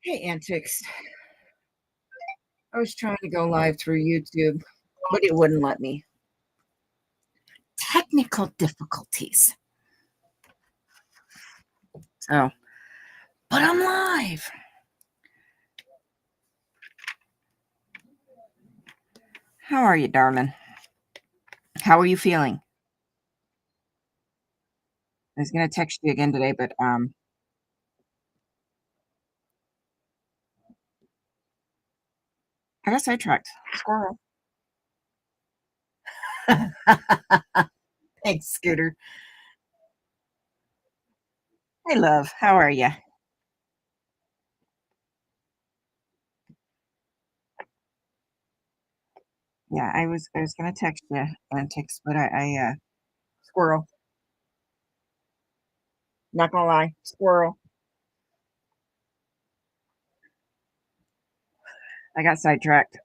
Hey, Antics. I was trying to go live through YouTube, but it wouldn't let me. Technical difficulties. So, but I'm live. How are you, darling? How are you feeling? I was gonna text you again today, but I got sidetracked. Squirrel. Thanks, Scooter. Hey, love. How are you? Yeah, I was gonna text you, Antics, but I squirrel. Not gonna lie, squirrel. I got sidetracked.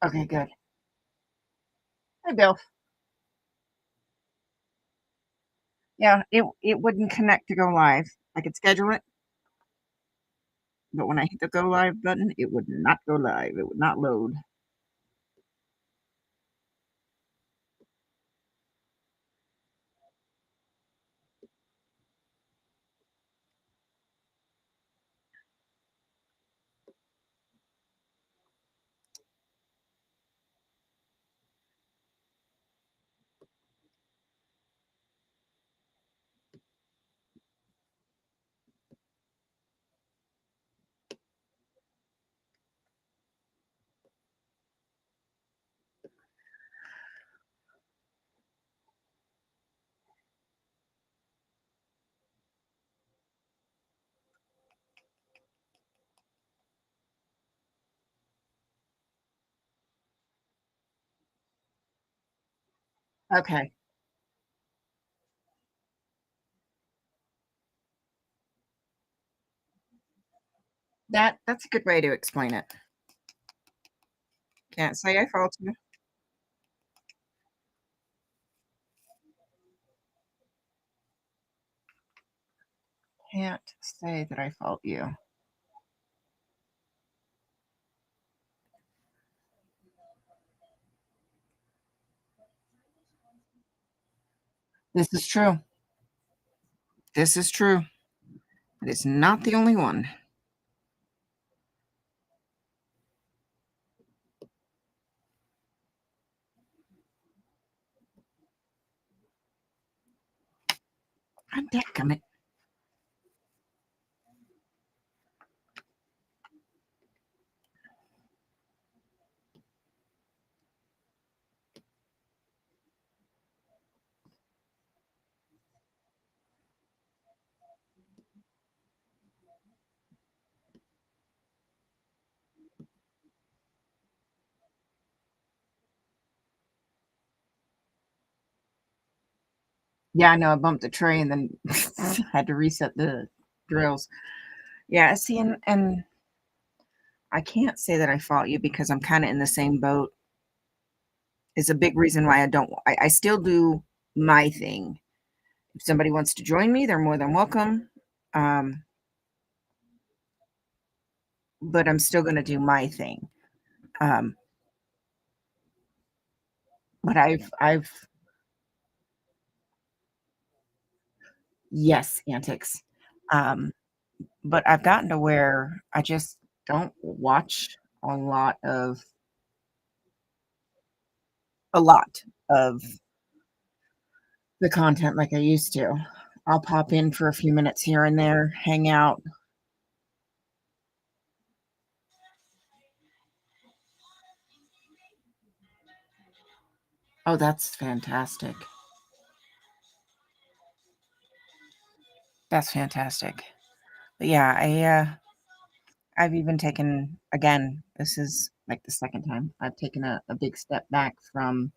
Okay, good. Hey, Bill. Yeah, it wouldn't connect to go live. I could schedule it, but when I hit the go live button, it would not go live. It would not load. Okay. That's a good way to explain it. Can't say I fault you. Can't say that I fault you. This is true. This is true. It is not the only one. I'm dadgummit. Yeah, I know I bumped the tray and then had to reset the drills. Yeah, see, and I can't say that I fault you because I'm kind of in the same boat. It's a big reason why I still do my thing. If somebody wants to join me, they're more than welcome. Um, but I'm still going to do my thing. Um, but I've yes, antics. Um, but I've gotten to where I just don't watch a lot of a lot of the content like I used to. I'll pop in for a few minutes here and there, hang out. Oh, that's fantastic. That's fantastic. But yeah, I've even taken again, this is like the second time I've taken a big step back from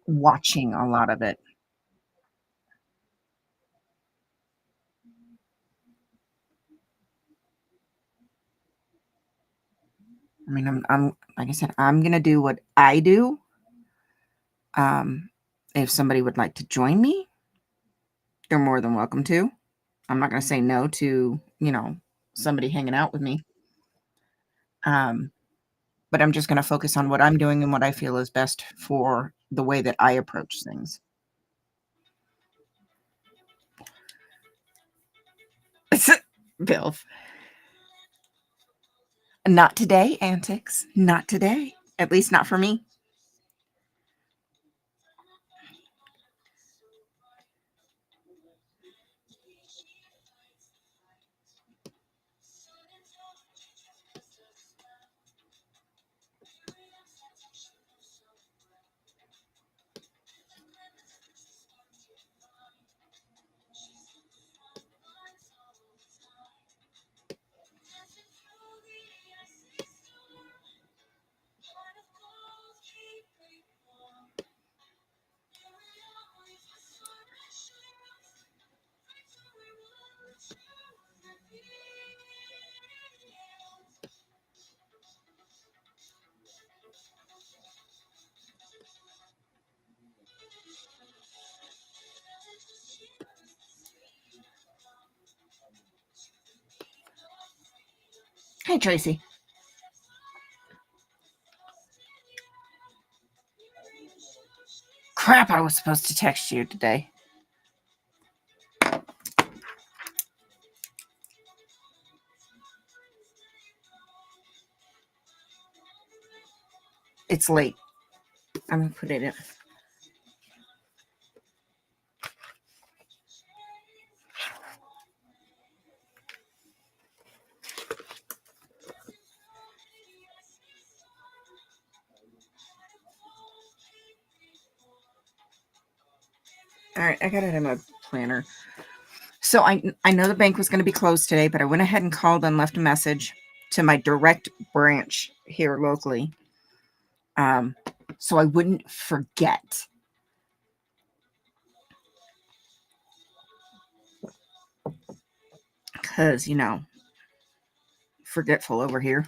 watching a lot of it. I mean, I'm like I said, I'm gonna do what I do. Um, if somebody would like to join me, they're more than welcome to. I'm not gonna say no to, somebody hanging out with me. Um, but I'm just gonna focus on what I'm doing and what I feel is best for the way that I approach things. Bill, not today, antics. Not today. At least not for me. Hey, Tracy. Crap, I was supposed to text you today. It's late. I'm gonna put it in. All right, I got it in my planner. So I know the bank was going to be closed today, but I went ahead and called and left a message to my direct branch here locally, um, so I wouldn't forget. Because forgetful over here.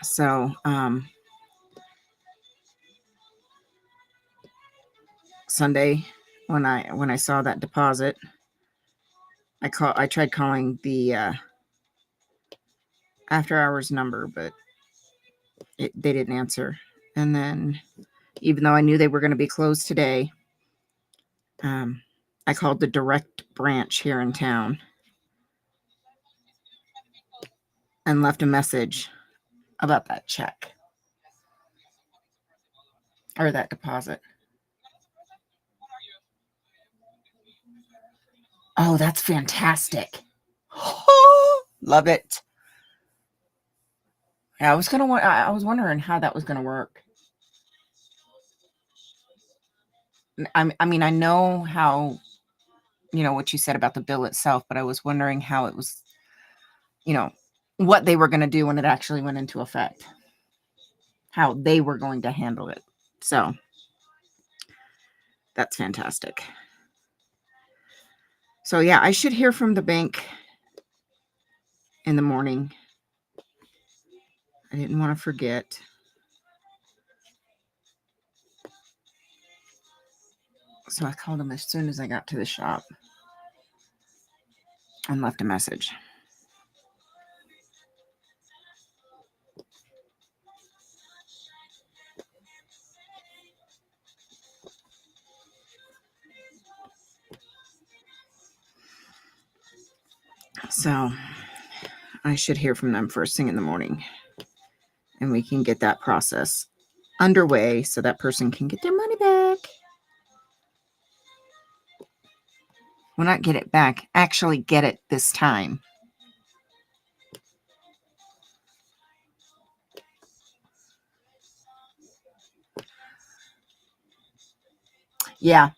So Sunday when I saw that deposit, I tried calling the after hours number, but they didn't answer. And then even though I knew they were going to be closed today, I called the direct branch here in town and left a message about that check or that deposit. Oh, that's fantastic. Love it. Yeah, I was wondering how that was gonna work. I mean, I know how, what you said about the bill itself, but I was wondering how it was, you know, what they were gonna do when it actually went into effect. How they were going to handle it. So that's fantastic. So yeah, I should hear from the bank in the morning. I didn't want to forget. So I called them as soon as I got to the shop and left a message. So I should hear from them first thing in the morning. And we can get that process underway so that person can get their money back. Well, not get it back, actually get it this time. Yeah.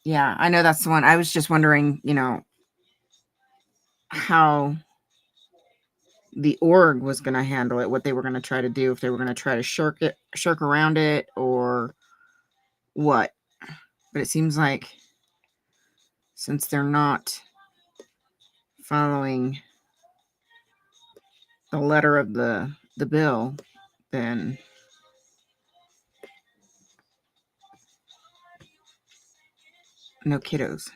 Yeah, I know that's the one. I was just wondering, how the org was gonna handle it, what they were gonna try to do, if they were gonna try to shirk around it or what. But it seems like since they're not following the letter of the bill, then no kiddos.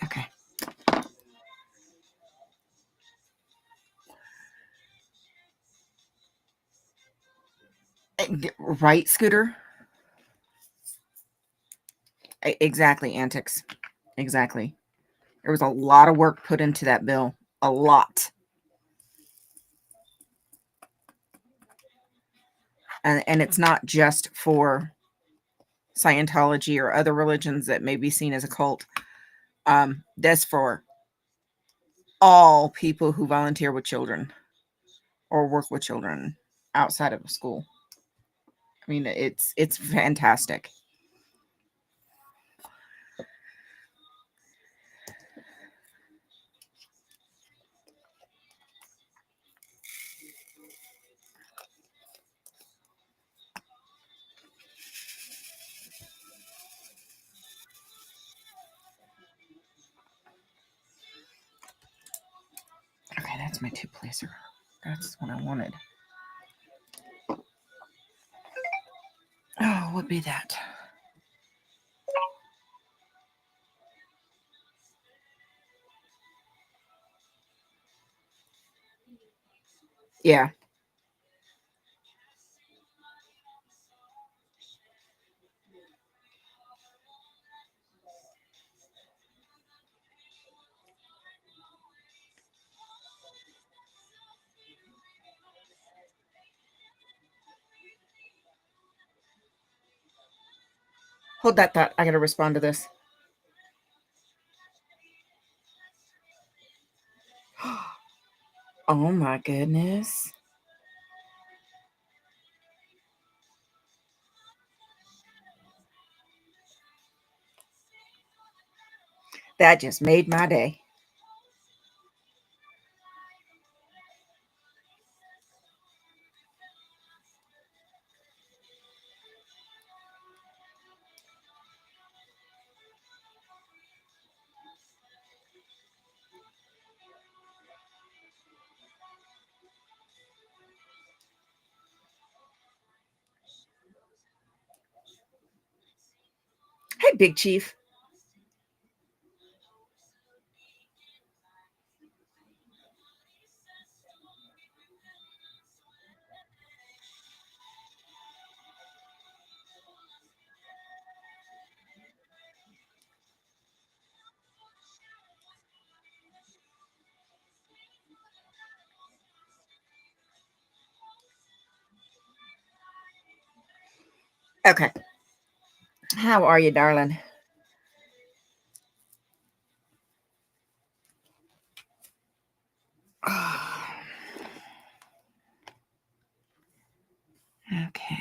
Okay. Right, Scooter? Exactly, antics. Exactly. There was a lot of work put into that bill. A lot. And it's not just for Scientology or other religions that may be seen as a cult. That's for all people who volunteer with children or work with children outside of school. I mean, it's fantastic. Okay, that's my two placer. That's what I wanted. Oh, what be that? Yeah. Hold that thought. I gotta respond to this. Oh my goodness. That just made my day. Hey, Big Chief. Okay. How are you, darling? Okay.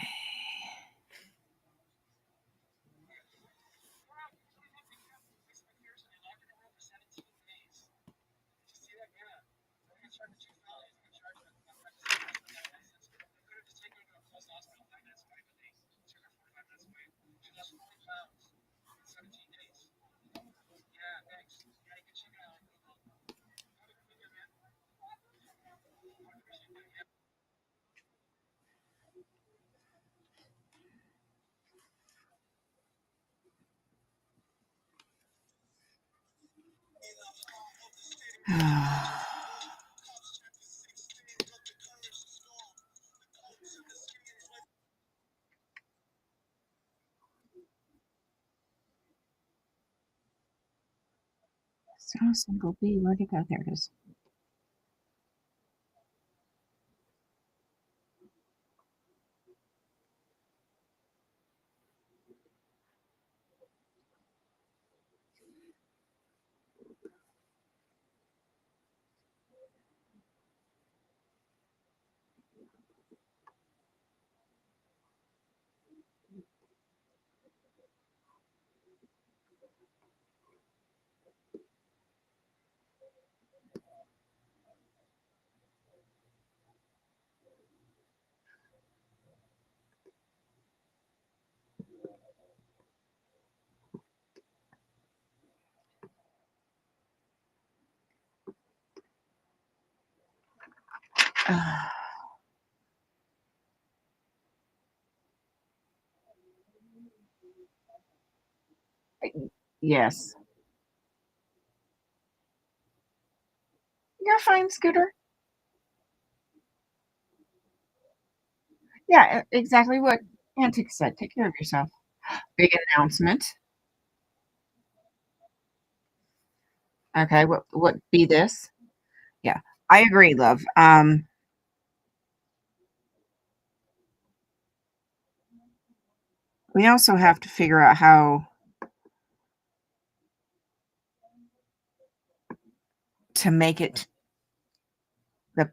So single B, where'd it go? There it is. Yes. You're fine, Scooter. Yeah, exactly what Antique said. Take care of yourself. Big announcement. Okay, what be this? Yeah, I agree, love. We also have to figure out how to make it the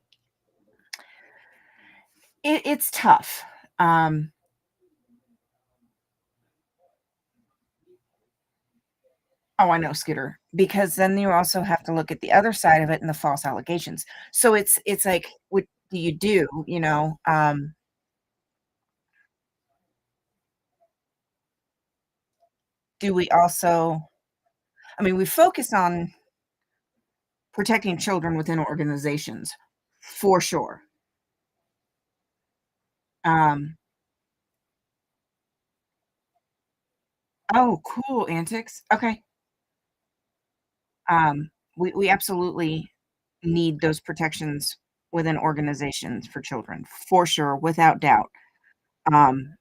it's tough. Um, oh, I know, Scooter, because then you also have to look at the other side of it and the false allegations. So it's like, what do you do, you know? Do we also I mean, we focus on protecting children within organizations for sure. Um, oh, cool, antics. Okay. We absolutely need those protections within organizations for children, for sure, without doubt. Um,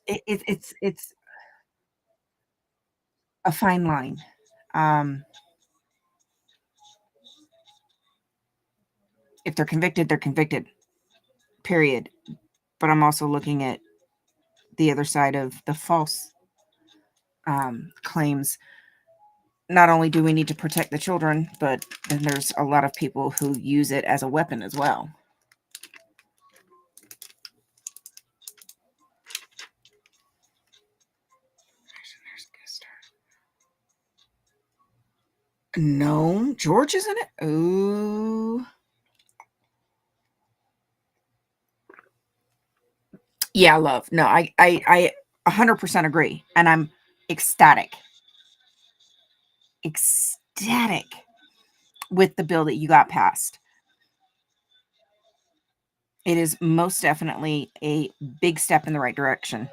it's a fine line. Um, if they're convicted, they're convicted, period. But I'm also looking at the other side of the false claims. Not only do we need to protect the children, but then there's a lot of people who use it as a weapon as well. No, George isn't it? Ooh. Yeah, love. No, I 100% agree, and I'm ecstatic, ecstatic with the bill that you got passed. It is most definitely a big step in the right direction.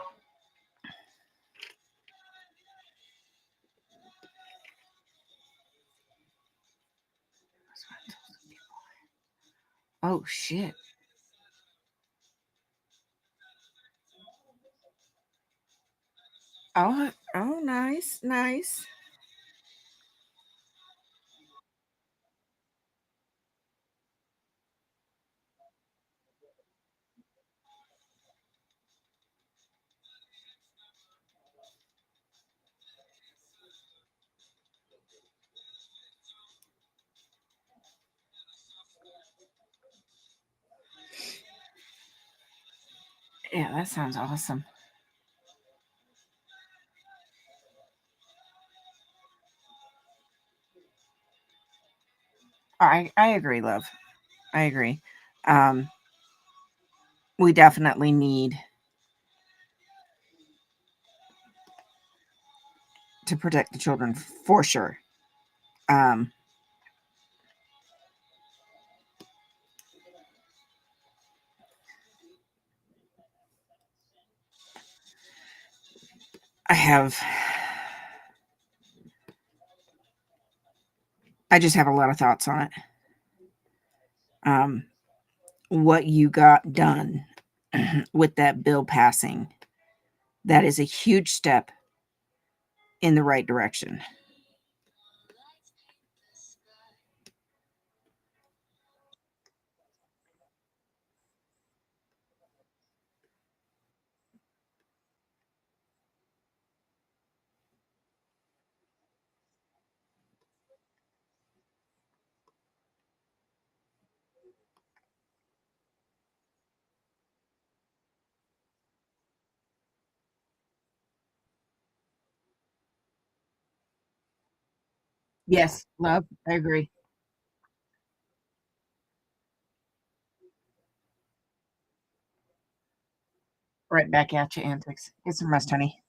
Oh shit. Oh, oh, nice, nice. Yeah, that sounds awesome. I agree, love. I agree. Um, we definitely need to protect the children for sure. Um, I have I just have a lot of thoughts on it. Um, what you got done with that bill passing, that is a huge step in the right direction. Yes, love, I agree. Right back at you, antics. Get some rest, honey.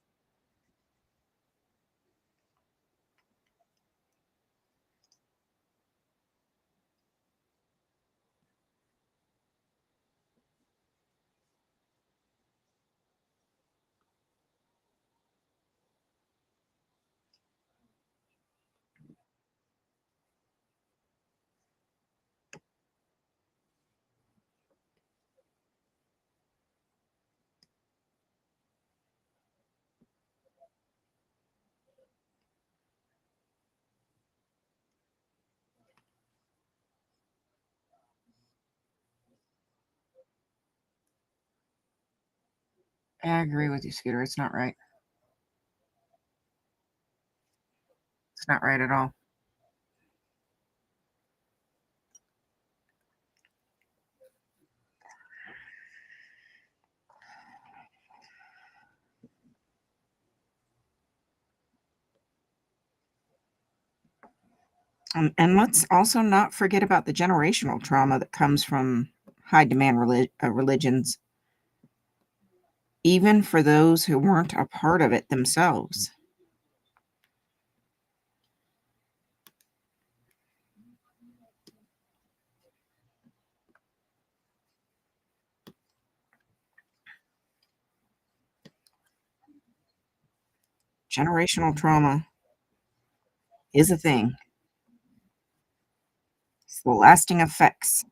I agree with you, Scooter. It's not right. It's not right at all. And let's also not forget about the generational trauma that comes from high demand religions, even for those who weren't a part of it themselves. Generational trauma is a thing. It's the lasting effects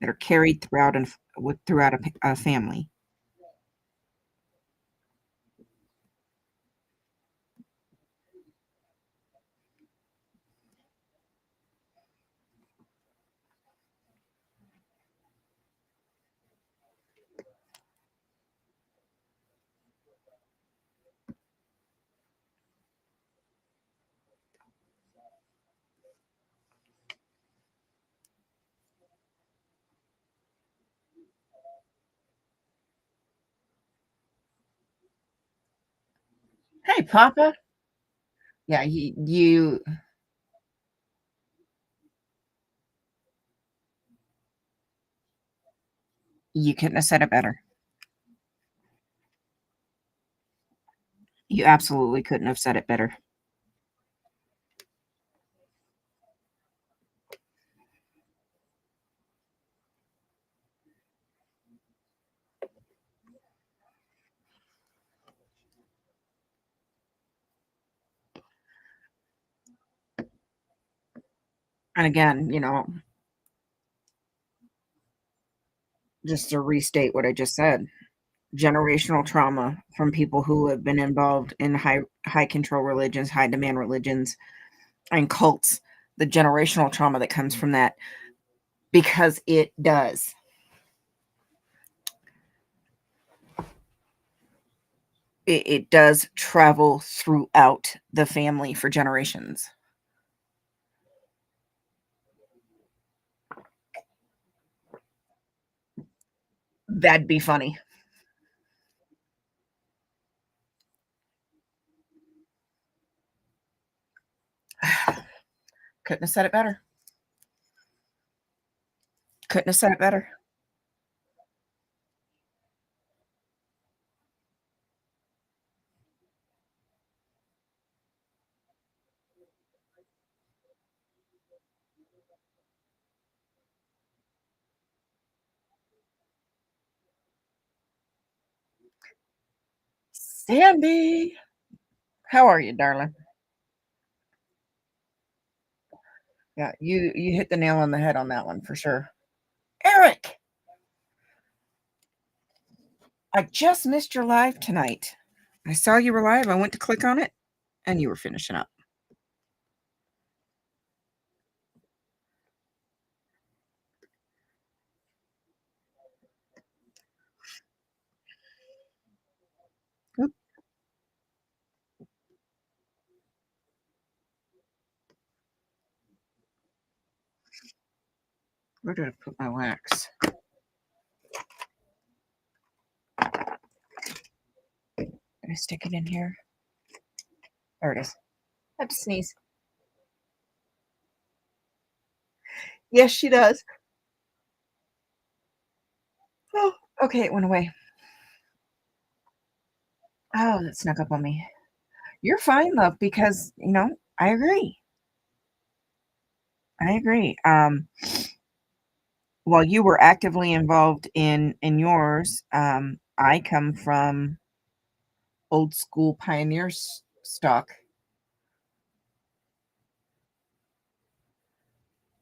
that are carried throughout and throughout a family. Hey, Papa. Yeah, you couldn't have said it better. You absolutely couldn't have said it better. And again, just to restate what I just said, generational trauma from people who have been involved in high control religions, high demand religions, and cults, the generational trauma that comes from that, because it does travel throughout the family for generations. That'd be funny. Couldn't have said it better. Couldn't have said it better. Sandy, how are you, darling? Yeah, you hit the nail on the head on that one for sure. Eric, I just missed your live tonight. I saw you were live. I went to click on it, and you were finishing up. Oop, where did I put my wax? Did I stick it in here? There it is. I have to sneeze. Yes, she does. Oh, okay, it went away. Oh, that snuck up on me. You're fine, love, because I agree. I agree. While you were actively involved in yours, I come from old school pioneer stock,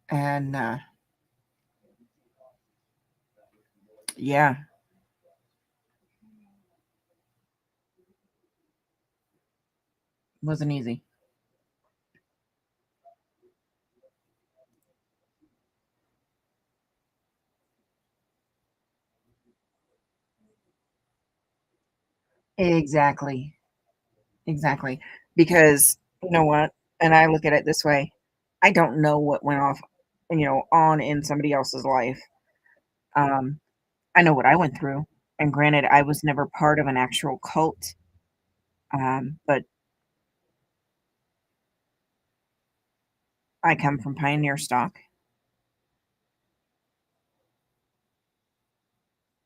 and yeah, wasn't easy. Exactly. Exactly. Because you know what? And I look at it this way. I don't know what went off, on in somebody else's life. Um, I know what I went through. And granted, I was never part of an actual cult. But I come from pioneer stock.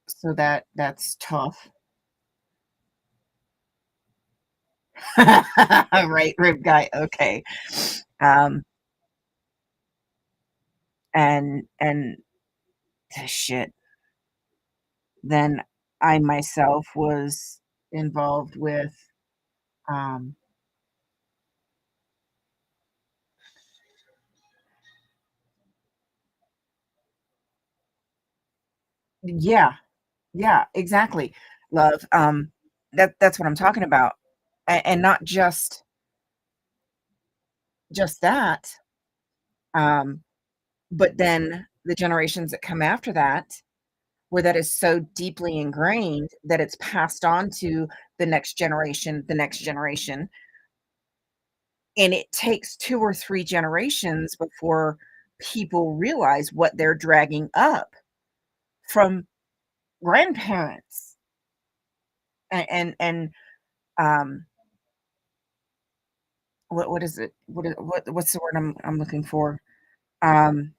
So that's tough. Right, rib guy. Okay. Um, and shit. Then I myself was involved with, um yeah, yeah, exactly, love, that's what I'm talking about, and not just that, um, but then the generations that come after that, where that is so deeply ingrained that it's passed on to the next generation, and it takes 2 or 3 generations before people realize what they're dragging up from grandparents, and, um, what is it? What's the word I'm looking for? Um,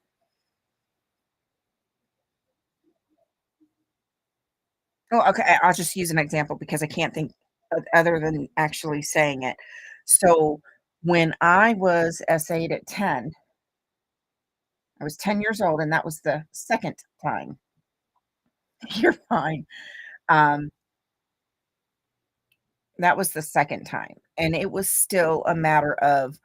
oh, okay, I'll just use an example because I can't think of other than actually saying it. So, when I was SA'd at 10, I was 10 years old, and that was the 2nd time. You're fine. Um, that was the 2nd time, and it was still a matter of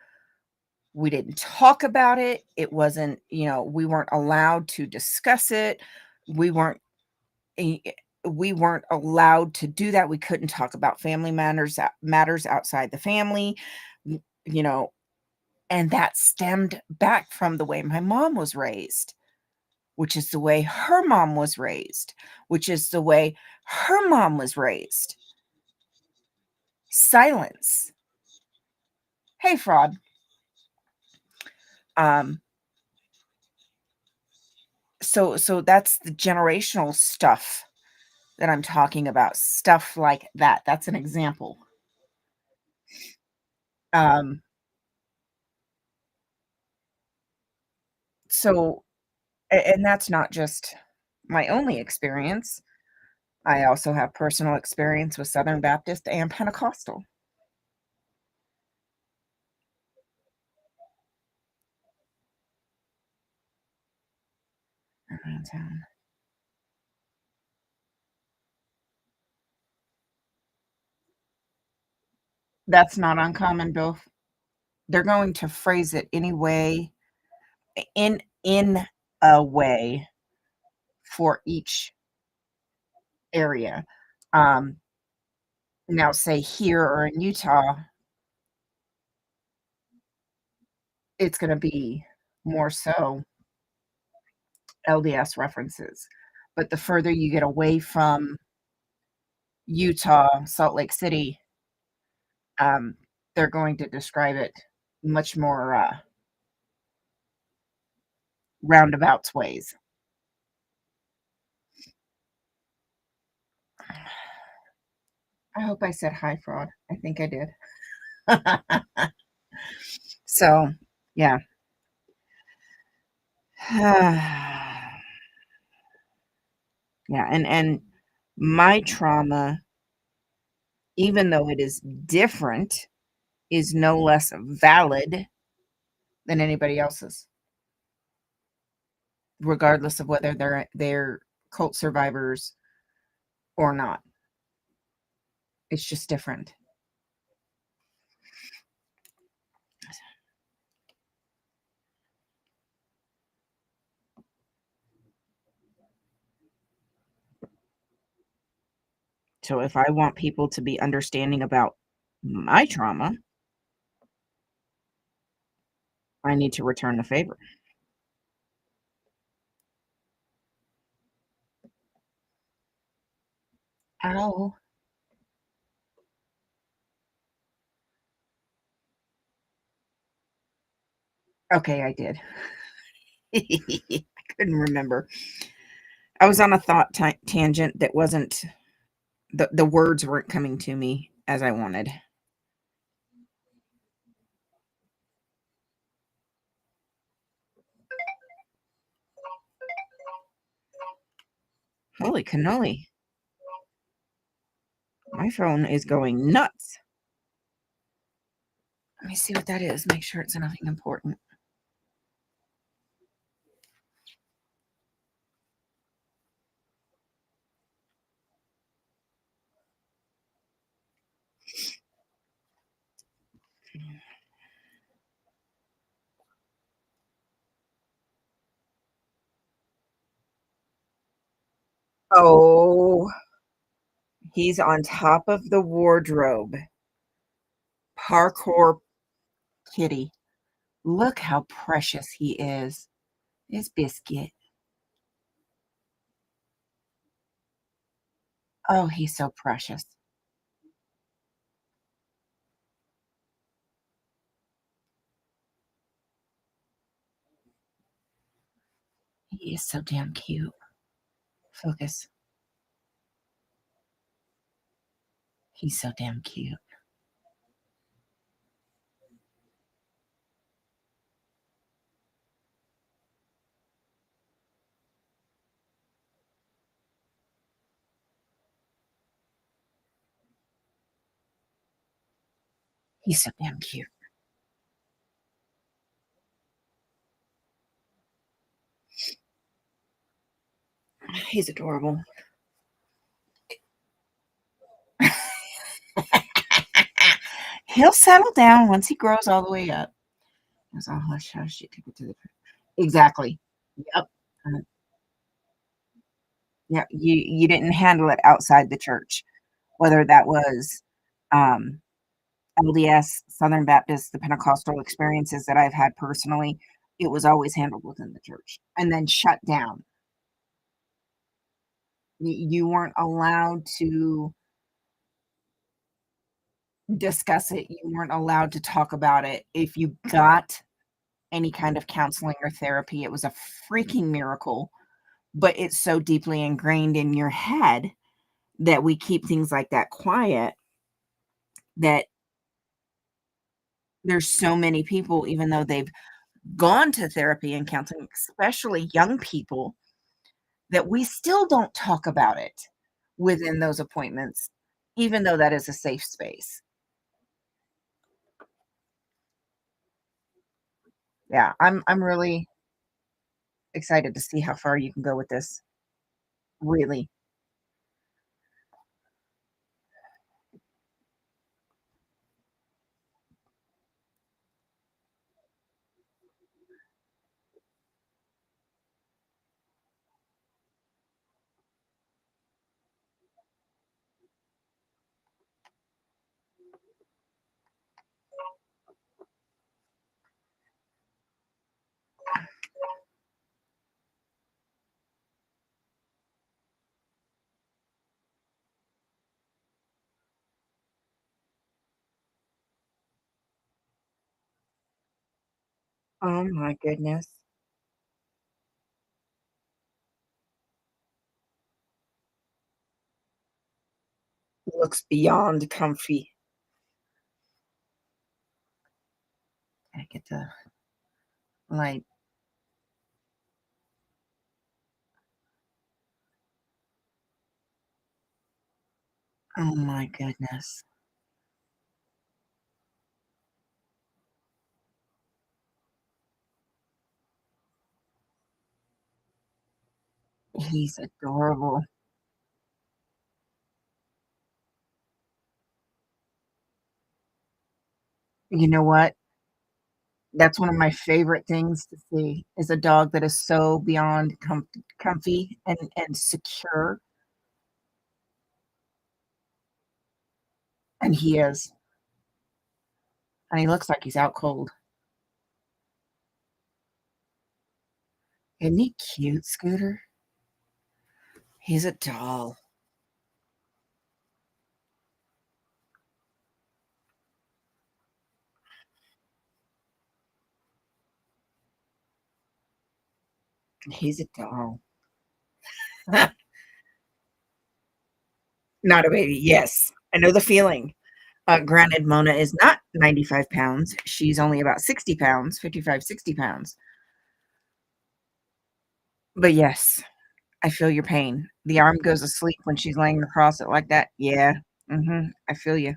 we didn't talk about it. It wasn't, we weren't allowed to discuss it. We weren't e we weren't allowed to do that. We couldn't talk about family matters outside the family, you know, and that stemmed back from the way my mom was raised, which is the way her mom was raised, which is the way her mom was raised. Silence. Hey, fraud. Um, so that's the generational stuff that I'm talking about, stuff like that. That's an example. Um, so and that's not just my only experience. I also have personal experience with Southern Baptist and Pentecostal around town. That's not uncommon, Bill. They're going to phrase it anyway in a way for each area. Um, Now say here or in Utah, it's gonna be more so LDS references. But the further you get away from Utah, Salt Lake City, um, they're going to describe it much more, roundabouts ways. I hope I said hi, fraud. I think I did. So, yeah. Yeah, and my trauma, even though it is different, is no less valid than anybody else's, regardless of whether they're cult survivors or not. It's just different. So if I want people to be understanding about my trauma, I need to return the favor. Ow. Okay, I did. I couldn't remember. I was on a thought tangent that wasn't the words weren't coming to me as I wanted. Holy cannoli. My phone is going nuts. Let me see what that is, make sure it's nothing important. Oh, he's on top of the wardrobe. Parkour kitty. Look how precious he is. It's Biscuit. Oh, he's so precious. He is so damn cute. Focus. He's so damn cute. He's so damn cute. He's adorable. He'll settle down once he grows all the way up. That's all hush hush. You take it to the exactly. Yep. Uh, yeah, you didn't handle it outside the church, whether that was um LDS, Southern Baptist, the Pentecostal experiences that I've had personally, it was always handled within the church and then shut down. You weren't allowed to discuss it. You weren't allowed to talk about it. If you got any kind of counseling or therapy, it was a freaking miracle. But it's so deeply ingrained in your head that we keep things like that quiet that there's so many people, even though they've gone to therapy and counseling, especially young people, that we still don't talk about it within those appointments, even though that is a safe space. Yeah, I'm really excited to see how far you can go with this. Really. Oh my goodness. Looks beyond comfy. I get the light. Oh my goodness. He's adorable. You know what? That's one of my favorite things to see is a dog that is so beyond comfy and secure, and he is, and he looks like he's out cold. Isn't he cute, Scooter? He's a doll. He's a doll. Not a baby, yes. I know the feeling. Granted, Mona is not 95 pounds. She's only about 60 pounds, 55, 60 pounds. But yes, I feel your pain. The arm goes asleep when she's laying across it like that. Yeah. Mhm. I feel you.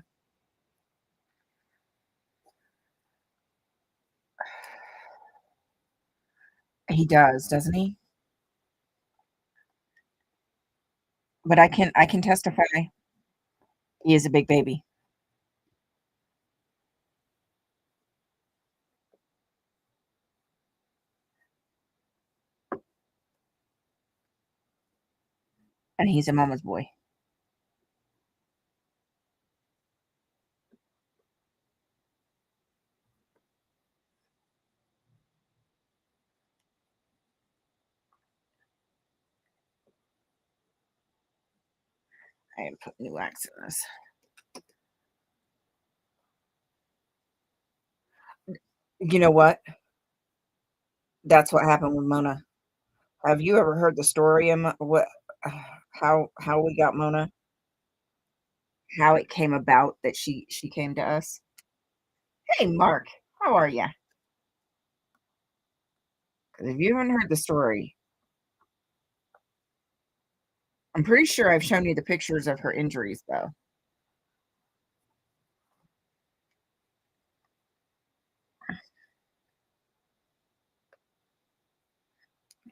He does, doesn't he? But I can testify he is a big baby, and he's a mama's boy. I am putting new wax in this. You know what? That's what happened with Mona. Have you ever heard the story of what how we got Mona? How it came about that she came to us? Hey, Mark, how are you? 'Cause if you haven't heard the story, I'm pretty sure I've shown you the pictures of her injuries, though.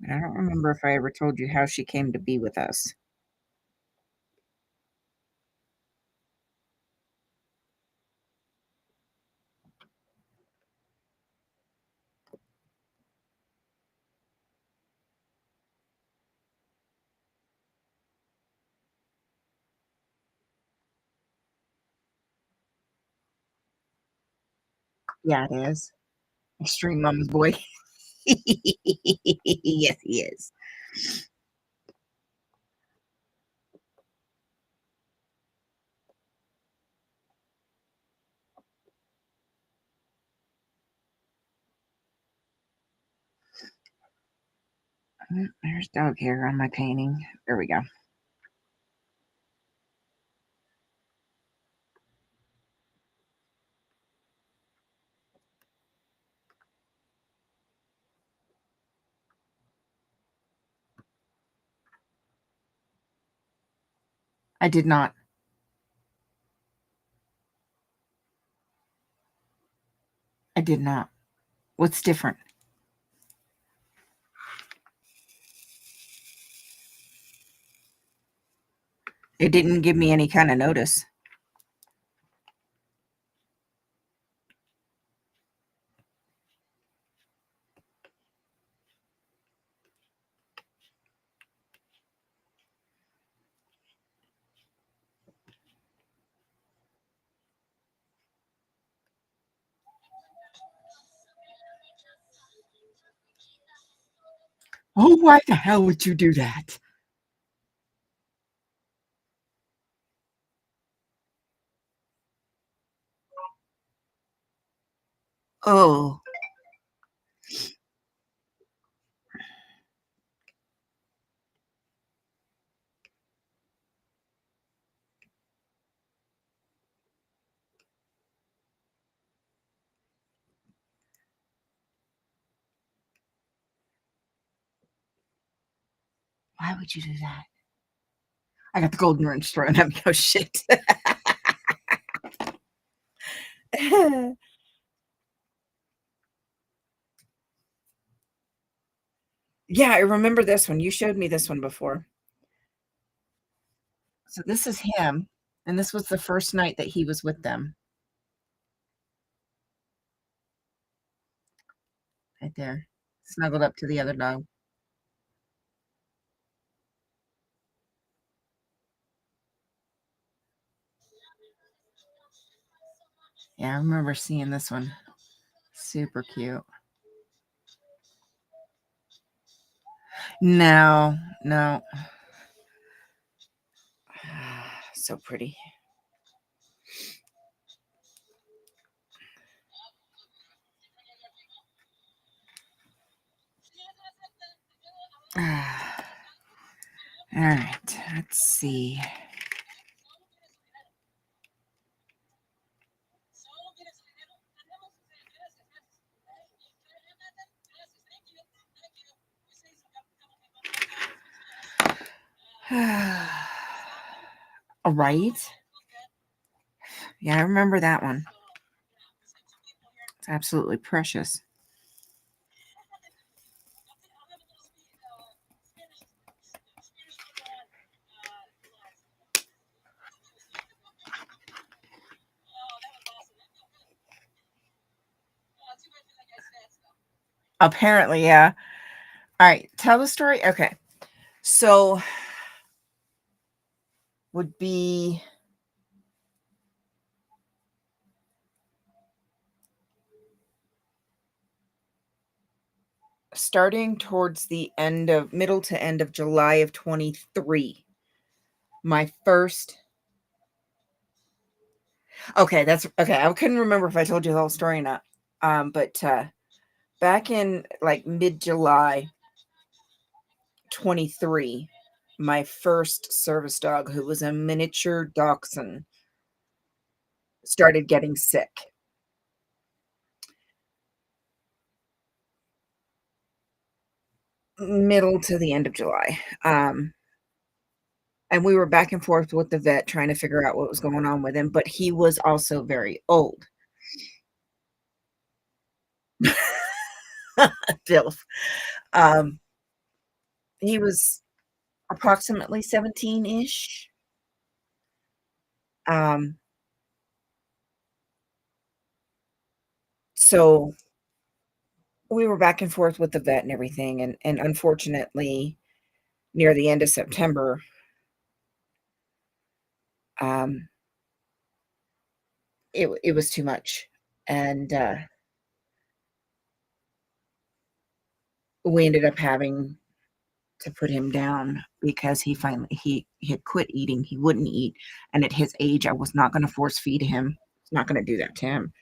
And I don't remember if I ever told you how she came to be with us. Yeah, it is. Extreme mama's boy. Yes, he is. There's dog hair on my painting. There we go. I did not. I did not. What's different? It didn't give me any kind of notice. Oh, why the hell would you do that? Oh, why would you do that? I got the golden wrench thrown at me. Oh shit. Yeah, I remember this one. You showed me this one before. So this is him, and this was the first night that he was with them. Right there. Snuggled up to the other dog. Yeah, I remember seeing this one. Super cute. No, no. So pretty. All right, let's see. Right? Yeah, I remember that one. It's absolutely precious. Apparently, yeah. All right, tell the story. Okay. So would be starting towards the end of middle to end of July of 23. My first Okay, that's okay. I couldn't remember if I told you the whole story or not. But back in like mid-July 23, my first service dog, who was a miniature dachshund, started getting sick. Middle to the end of July. And we were back and forth with the vet trying to figure out what was going on with him, but he was also very old. Dilf. Um, he was approximately 17-ish. Um, so we were back and forth with the vet and everything, and unfortunately, near the end of September, um, it was too much, and, we ended up having to put him down because he had quit eating, he wouldn't eat, and at his age, I was not gonna force feed him. Not gonna do that to him.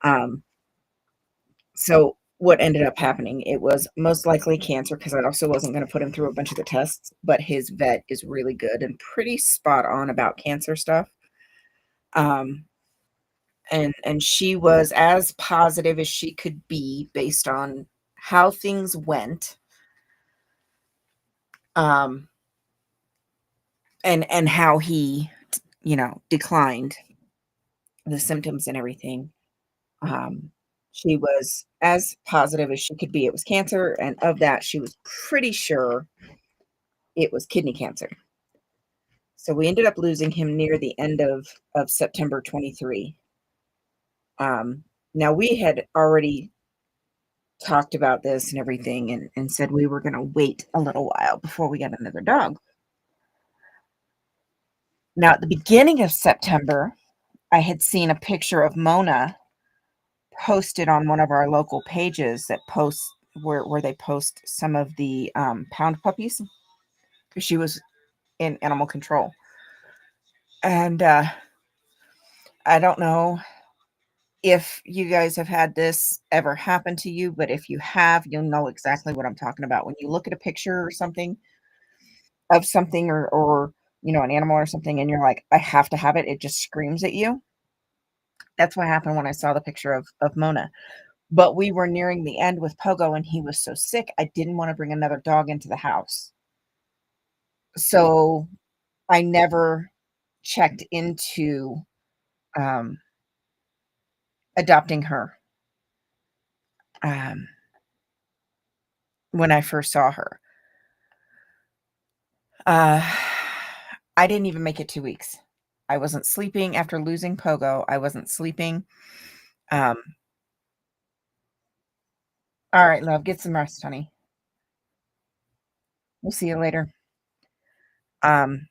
Um, so what ended up happening, it was most likely cancer because I also wasn't gonna put him through a bunch of the tests, but his vet is really good and pretty spot on about cancer stuff. Um, and she was as positive as she could be based on how things went, um, and how he, declined the symptoms and everything. Um, she was as positive as she could be. It was cancer, and of that, she was pretty sure it was kidney cancer. So we ended up losing him near the end of September 23. Now we had already talked about this and everything and said we were going to wait a little while before we got another dog. Now, at the beginning of September, I had seen a picture of Mona posted on one of our local pages that posts where they post some of the pound puppies because she was in animal control. And I don't know if you guys have had this ever happen to you, but if you have, you'll know exactly what I'm talking about. When you look at a picture or something of something or an animal or something, and you're like, "I have to have it," it just screams at you. That's what happened when I saw the picture of Mona. But we were nearing the end with Pogo, and he was so sick, I didn't wanna bring another dog into the house. So, I never checked into, um, adopting her, um, when I first saw her. Uh, I didn't even make it 2 weeks. I wasn't sleeping after losing Pogo, I wasn't sleeping. Um, "Alright, love, get some rest, honey. We'll see you later." Um,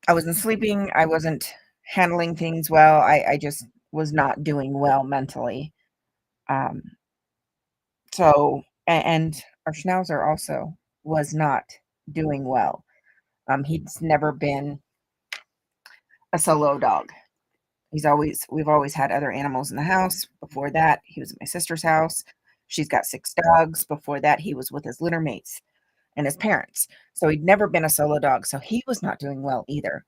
I wasn't sleeping, I wasn't handling things well, I just was not doing well mentally. Um, and our Schnauzer also was not doing well. He's never been a solo dog. We've always had other animals in the house. Before that, he was at my sister's house. She's got 6 dogs. Before that, he was with his litter mates. and his parents. So he'd never been a solo dog, so he was not doing well either.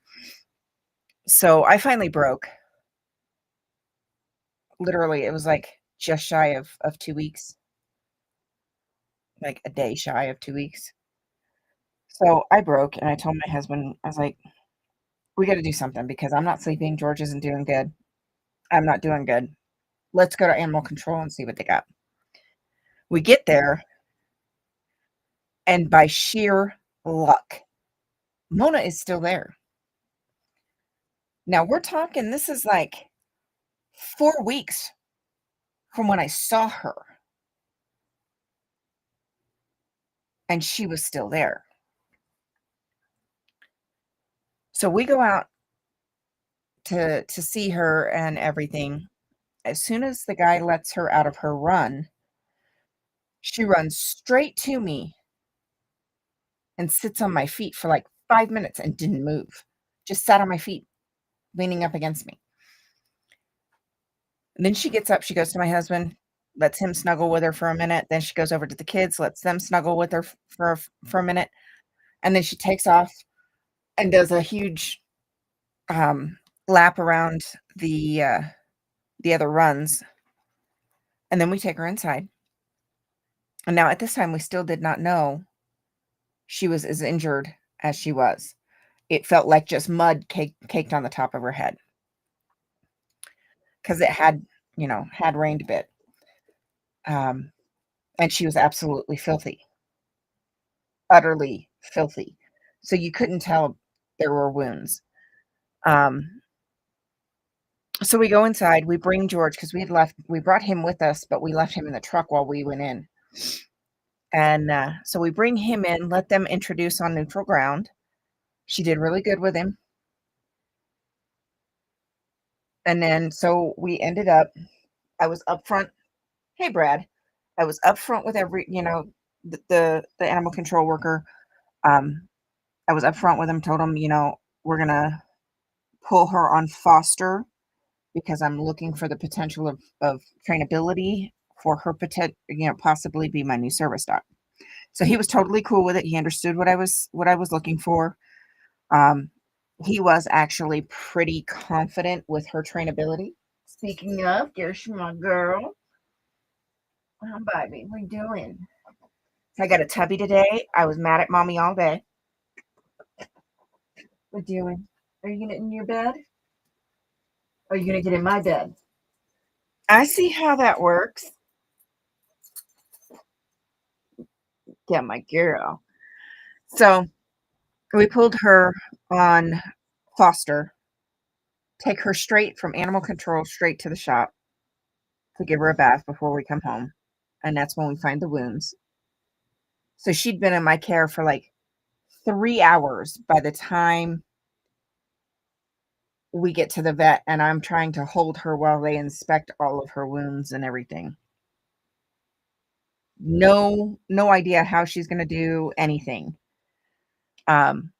So I finally broke. Literally, it was, like, just shy of 2 weeks, like, a day shy of 2 weeks. So I broke, and I told my husband, I was like, "We gotta do something because I'm not sleeping, George isn't doing good. I'm not doing good. Let's go to animal control and see what they got." We get there, and by sheer luck, Mona is still there. Now we're talking this is, like, 4 weeks from when I saw her, and she was still there. So we go out to see her and everything. As soon as the guy lets her out of her run, she runs straight to me and sits on my feet for, like, 5 minutes and didn't move. Just sat on my feet, leaning up against me. And then she gets up, she goes to my husband, lets him snuggle with her for a minute, then she goes over to the kids, lets them snuggle with her for a minute, and then she takes off and does a huge, lap around the other runs, and then we take her inside. And now at this time, we still did not know she was as injured as she was. It felt like just mud caked on the top of her head because it had, had rained a bit. Um, and she was absolutely filthy, utterly filthy. So you couldn't tell there were wounds. Um, so we go inside, we bring George because we brought him with us, but we left him in the truck while we went in. And so we bring him in, let them introduce on neutral ground. She did really good with him. And then so we ended up, I was up front. Hey, Brad. I was up front with the animal control worker. Um, I was up front with him, told him, we're gonna pull her on foster because I'm looking for the potential of trainability for her possibly be my new service dog. So he was totally cool with it. He understood what I was looking for. Um, he was actually pretty confident with her trainability. Speaking of, there's my girl. Oh, baby, what you doing? I got a tubby today. I was mad at mommy all day. What you doing? Are you gonna get in your bed? Or are you gonna get in my bed? I see how that works. Yeah, my girl. So we pulled her on foster, take her straight from animal control straight to the shop to give her a bath before we come home. And that's when we find the wounds. So she'd been in my care for like 3 hours by the time we get to the vet, and I'm trying to hold her while they inspect all of her wounds and everything. No idea how she's gonna do anything. Um,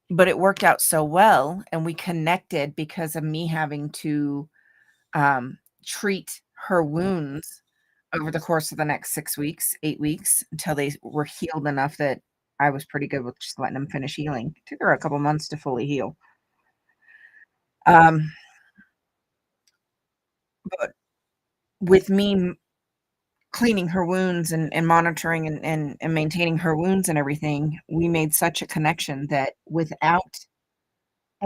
but it worked out so well, and we connected because of me having to, treat her wounds over the course of the next 6 weeks, 8 weeks, until they were healed enough that I was pretty good with just letting them finish healing. Took her a couple months to fully heal. Um, but with me cleaning her wounds and monitoring and maintaining her wounds and everything, we made such a connection that without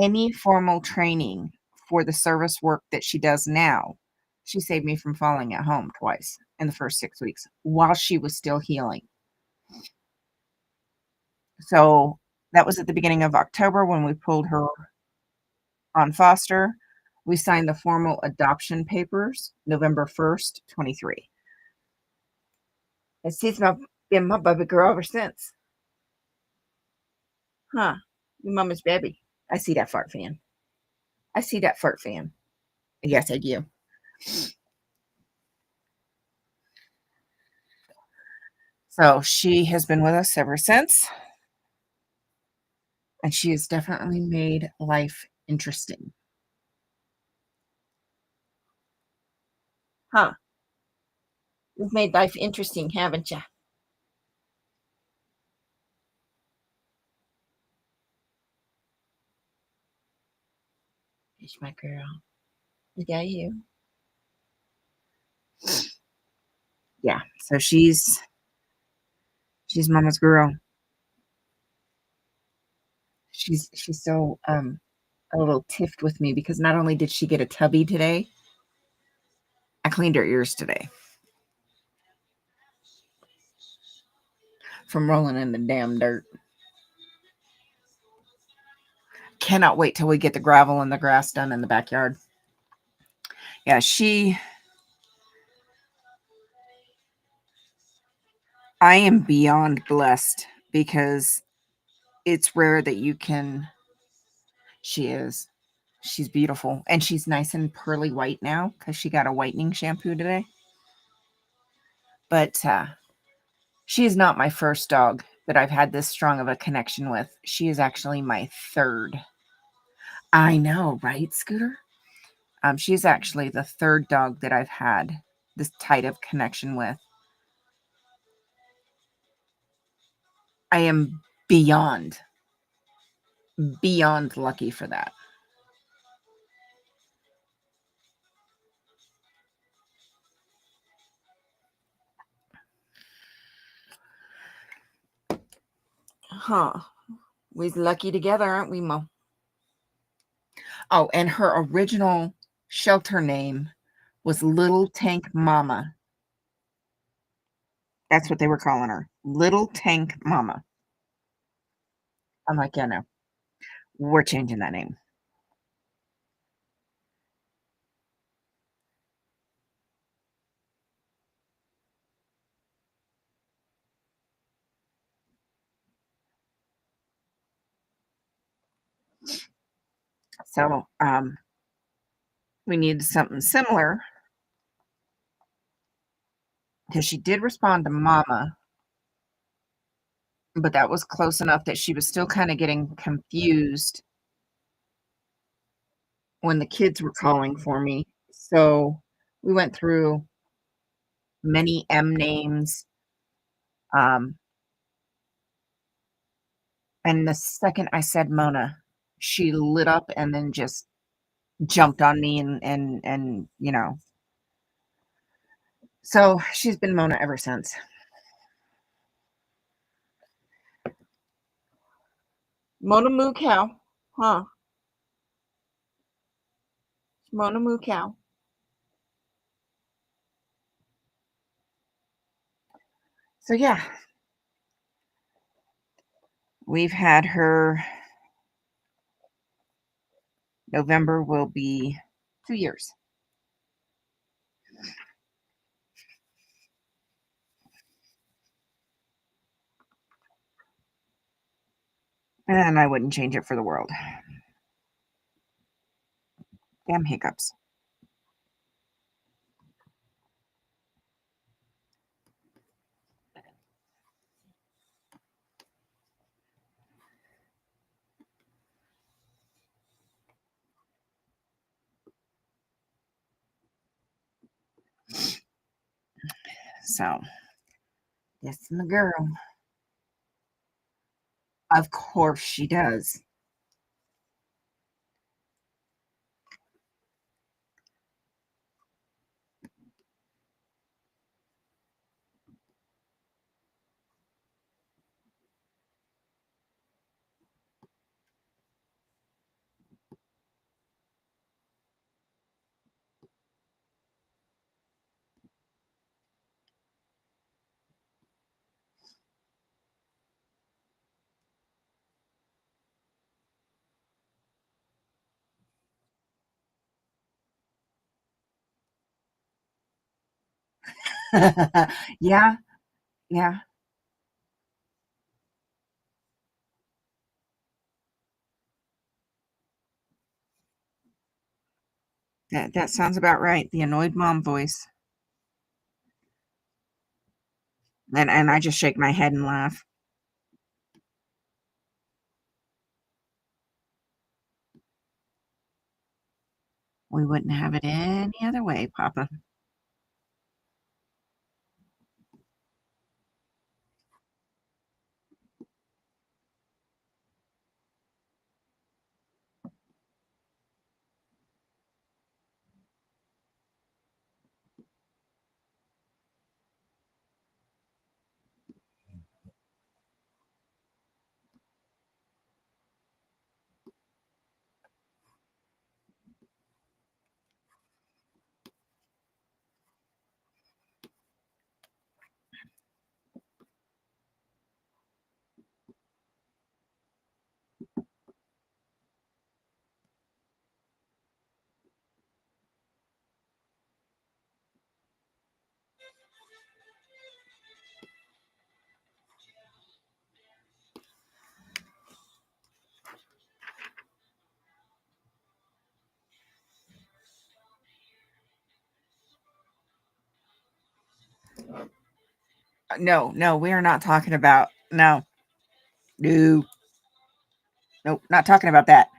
any formal training for the service work that she does now, she saved me from falling at home twice in the first 6 weeks while she was still healing. So, that was at the beginning of October when we pulled her on foster. We signed the formal adoption papers November 1st, 23. And she's been my baby girl ever since. Huh. Your mama's baby. I see that fart fan. I see that fart fan. Yes, I do. So she has been with us ever since, and she has definitely made life interesting. Huh. You've made life interesting, haven't you? It's my girl. Is that you? Yeah. So she's mama's girl. She's so a little tiffed with me because not only did she get a tubby today, I cleaned her ears today from rolling in the damn dirt. Cannot wait till we get the gravel and the grass done in the backyard. Yeah, I am beyond blessed because it's rare that you can. She is. She's beautiful. And she's nice and pearly white now because she got a whitening shampoo today. But she is not my first dog that I've had this strong of a connection with. She is actually my third. I know, right, Scooter? She's actually the third dog that I've had this tight of connection with. I am beyond lucky for that. Huh. We's lucky together, aren't we, Mo? Oh, and her original shelter name was Little Tank Mama. That's what they were calling her. Little Tank Mama. I'm like, yeah, no, we're changing that name. So, we needed something similar because she did respond to Mama, but that was close enough that she was still kind of getting confused when the kids were calling for me. So we went through many M names. Um, and the second I said Mona, she lit up and then just jumped on me and so she's been Mona ever since. Mona Moo Cow. Huh. Mona Moo Cow. So yeah, we've had her. November will be 2 years. And I wouldn't change it for the world. Damn hiccups. So, yes, and the girl. Of course she does. Yeah, yeah. That sounds about right. The annoyed mom voice. And I just shake my head and laugh. We wouldn't have it any other way, Papa. No, no, we are not talking about no. No. Nope, not talking about that.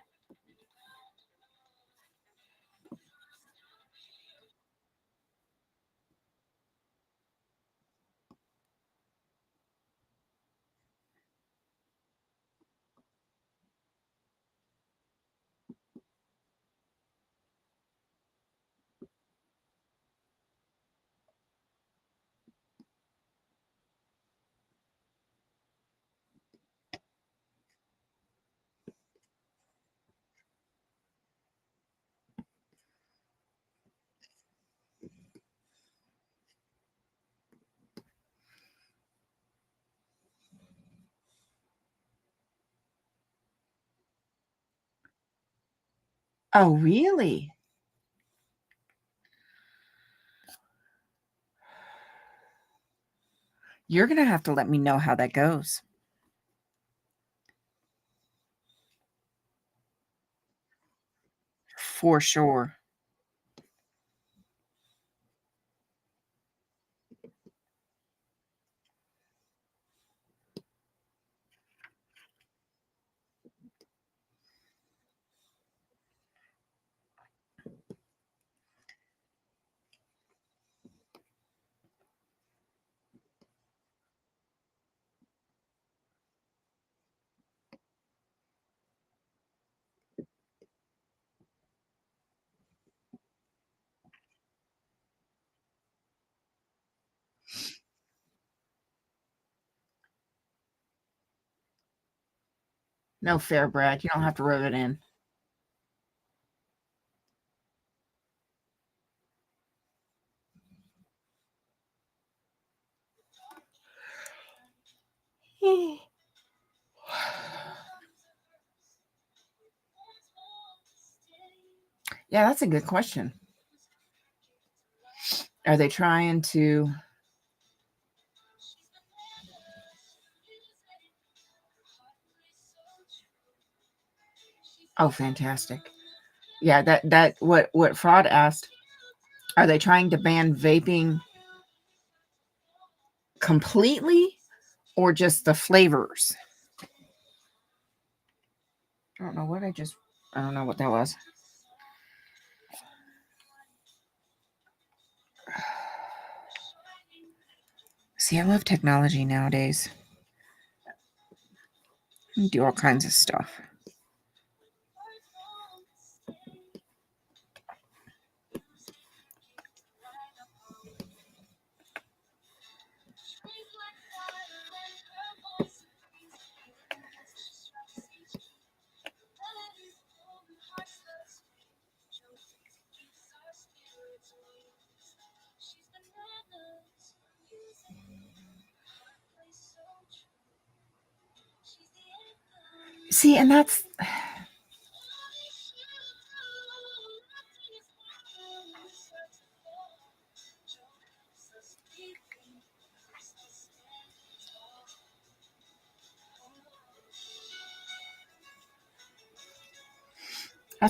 Oh, really? You're gonna have to let me know how that goes. For sure. No fair, Brad. You don't have to rub it in. Yeah, that's a good question. Are they trying to Oh, fantastic. Yeah, that what Fraud asked, are they trying to ban vaping completely or just the flavors? I don't know what I don't know what that was. See, I love technology nowadays. You do all kinds of stuff. See, and that's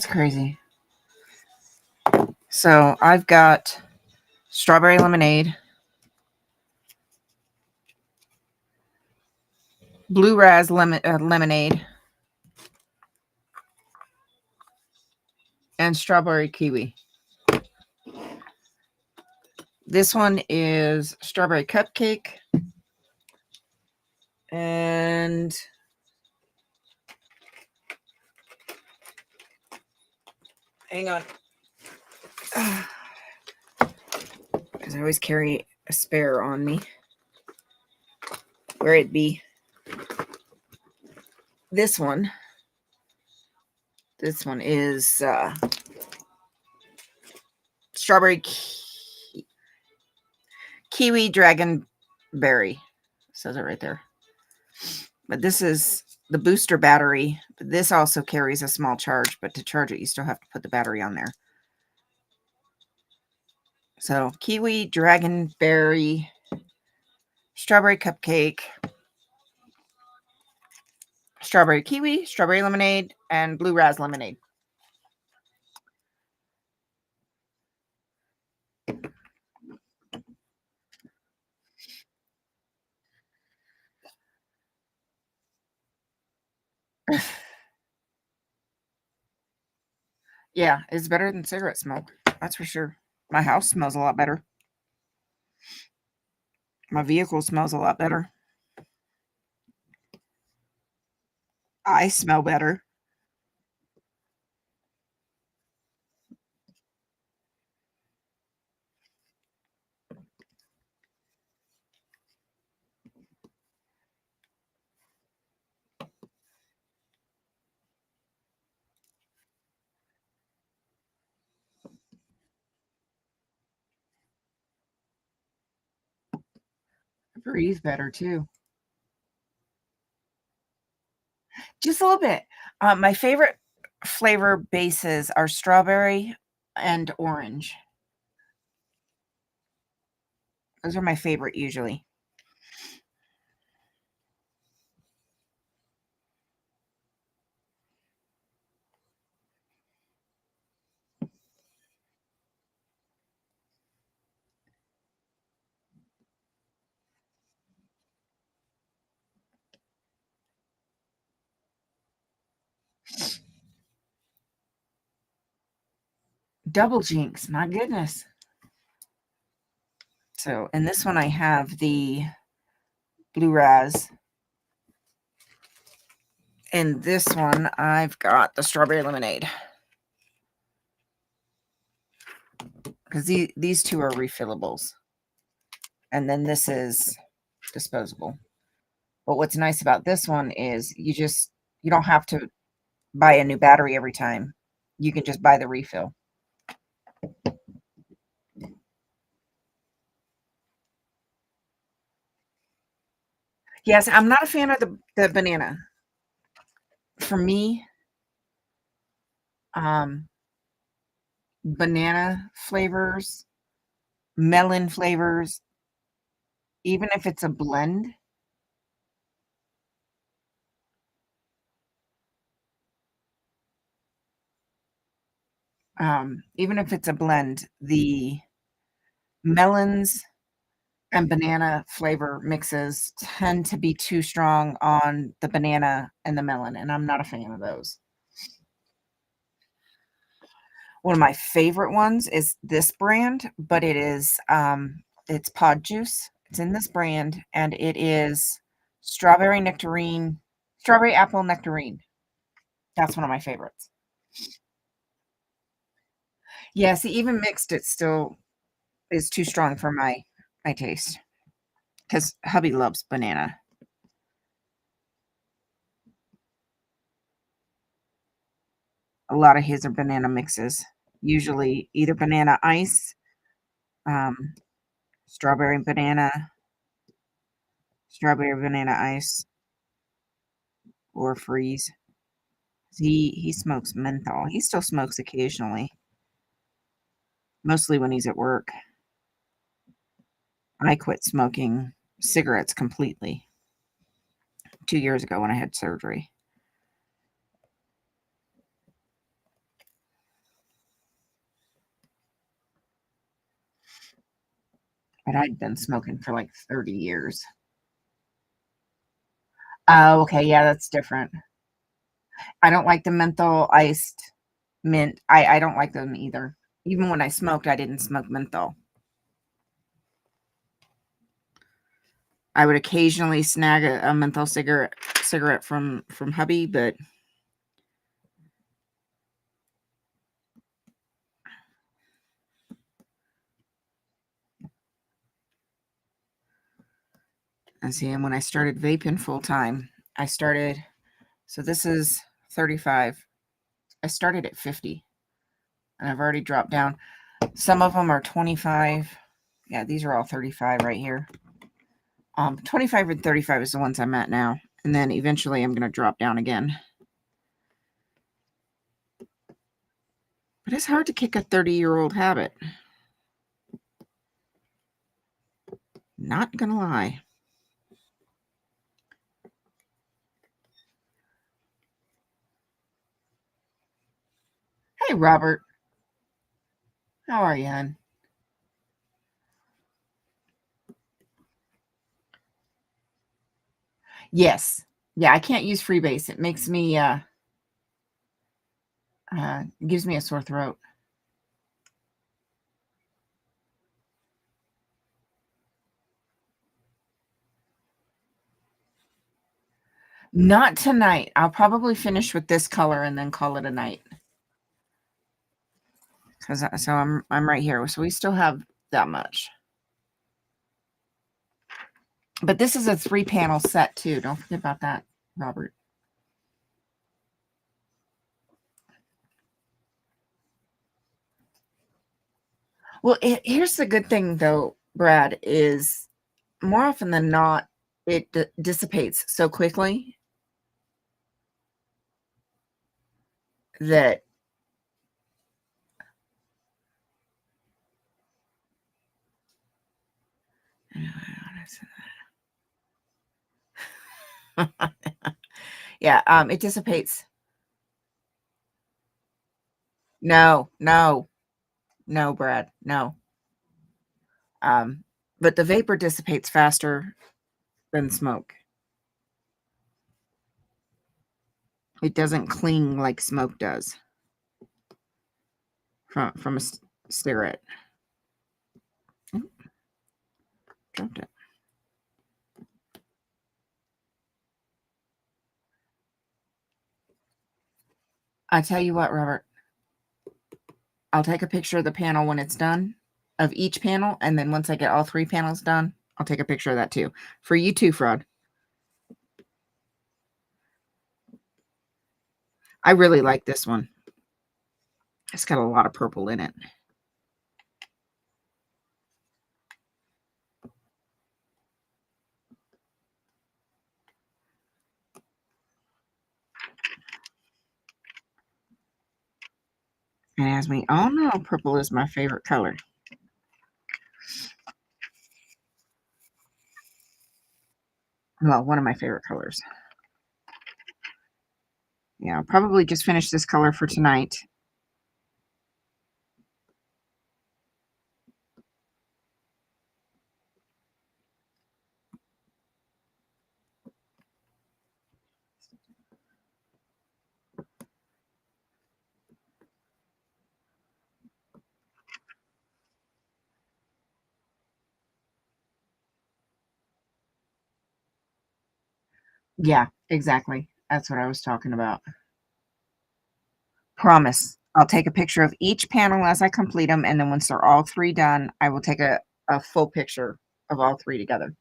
crazy. So I've got strawberry lemonade, blue raz lemonade, and strawberry kiwi. This one is strawberry cupcake, and hang on. Because I always carry a spare on me. Where it be? This one. This one is strawberry kiwi dragon berry. Says it right there. But this is the booster battery. But this also carries a small charge, but to charge it, you still have to put the battery on there. So kiwi, dragonberry, strawberry cupcake, strawberry kiwi, strawberry lemonade, and blue raz lemonade. Yeah, it's better than cigarette smoke. That's for sure. My house smells a lot better. My vehicle smells a lot better. I smell better. I breathe better too. Just a little bit. My favorite flavor bases are strawberry and orange. Those are my favorite usually. Double Jinx, my goodness. So, in this one, I have the Blue Raz. In this one, I've got the Strawberry Lemonade. Because these two are refillables. And then this is disposable. But what's nice about this one is you don't have to buy a new battery every time. You can just buy the refill. Yes, I'm not a fan of the banana. For me, um, banana flavors, melon flavors, even if it's a blend, even if it's a blend, the melons and banana flavor mixes tend to be too strong on the banana and the melon, and I'm not a fan of those. One of my favorite ones is this brand, but it's Pod Juice. It's in this brand, and it is strawberry nectarine, strawberry apple nectarine. That's one of my favorites. Yeah, see, even mixed, it still is too strong for my taste. Because hubby loves banana. A lot of his are banana mixes, usually either banana ice, um, strawberry banana, strawberry banana ice, or freeze. He smokes menthol. He still smokes occasionally, mostly when he's at work. I quit smoking cigarettes completely 2 years ago when I had surgery. But I'd been smoking for like 30 years. Oh, okay, yeah, that's different. I don't like the menthol iced mint. I don't like them either. Even when I smoked, I didn't smoke menthol. I would occasionally snag a menthol cigarette from hubby, but I see. And when I started vaping full time, I started. So this is 35. I started at 50, and I've already dropped down. Some of them are 25. Yeah, these are all 35 right here. 25 and 35 is the ones I'm at now, and then eventually I'm gonna drop down again. But it's hard to kick a 30-year-old habit. Not gonna lie. Hey, Robert. How are you, hon? Yes. Yeah, I can't use Freebase. It makes me It gives me a sore throat. Not tonight. I'll probably finish with this color and then call it a night. 'Cause so I'm right here. So we still have that much. But this is a 3-panel set too. Don't forget about that, Robert. Well, here's the good thing though, Brad, is more often than not, it dissipates so quickly that yeah, it dissipates. No, no, no, Brad, no. But the vapor dissipates faster than smoke. It doesn't cling like smoke does from a cigarette. Oh, dropped it. I tell you what, Robert, I'll take a picture of the panel when it's done, of each panel, and then once I get all 3 panels done, I'll take a picture of that too. For you too, Fraud. I really like this one. It's got a lot of purple in it. And as we all know, purple is my favorite color. Well, one of my favorite colors. Yeah, I'll probably just finish this color for tonight. Yeah, exactly. That's what I was talking about. Promise. I'll take a picture of each panel as I complete them, and then once they're all 3 done, I will take a full picture of all 3 together.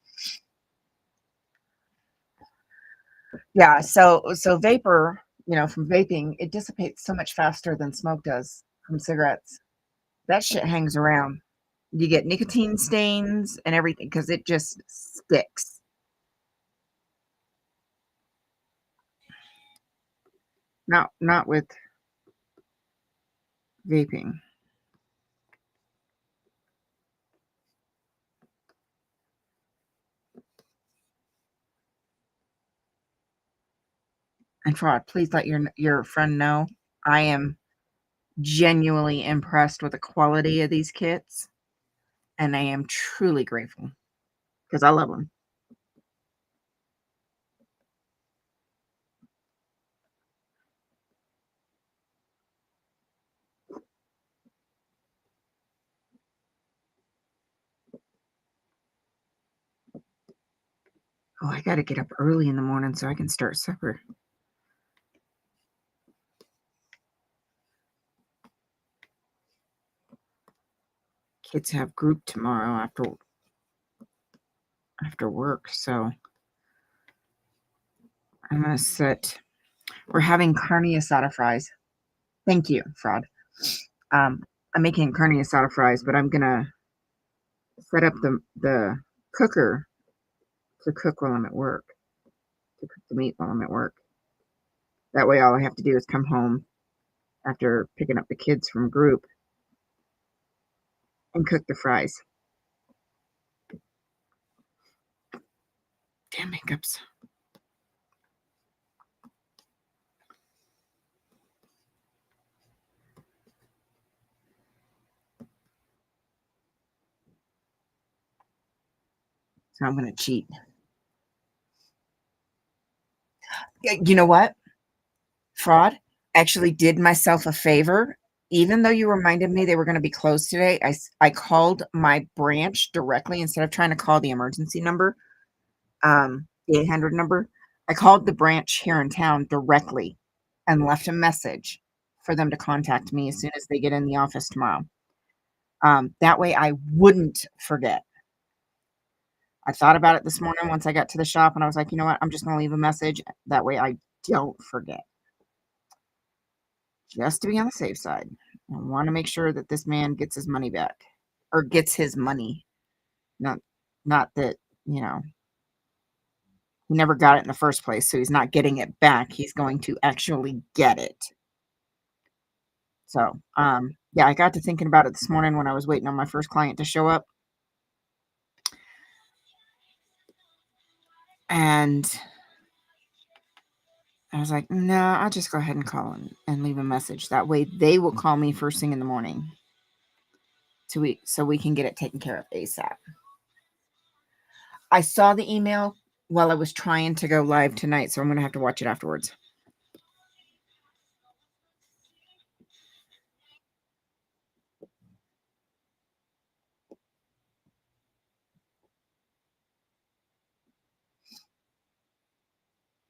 Yeah, so vapor, from vaping, it dissipates so much faster than smoke does from cigarettes. That shit hangs around. You get nicotine stains and everything because it just sticks. Not with vaping. And Fraud, please let your friend know I am genuinely impressed with the quality of these kits, and I am truly grateful because I love them. Oh, I gotta get up early in the morning so I can start supper. Kids have group tomorrow after work, so I'm gonna sit. We're having carne asada fries. Thank you, Fraud. Um, I'm making carne asada fries, but I'm gonna set up the cooker to cook while I'm at work, to cook the meat while I'm at work. That way, all I have to do is come home after picking up the kids from group and cook the fries. Damn hiccups. So I'm gonna cheat. Yeah, you know what? Fraud. actually did myself a favor. Even though you reminded me they were gonna be closed today, I called my branch directly instead of trying to call the emergency number, the 800 number. I called the branch here in town directly and left a message for them to contact me as soon as they get in the office tomorrow. That way I wouldn't forget. I thought about it this morning once I got to the shop, and I was like, "You know what? I'm just gonna leave a message. That way I don't forget." Just to be on the safe side. I wanna make sure that this man gets his money back, or gets his money, not not that, you know, he never got it in the first place, so he's not getting it back, he's going to actually get it. So, yeah, I got to thinking about it this morning when I was waiting on my first client to show up, and I was like, "No, I'll just go ahead and call and leave a message. That way they will call me first thing in the morning so we can get it taken care of ASAP." I saw the email while I was trying to go live tonight, so I'm gonna have to watch it afterwards.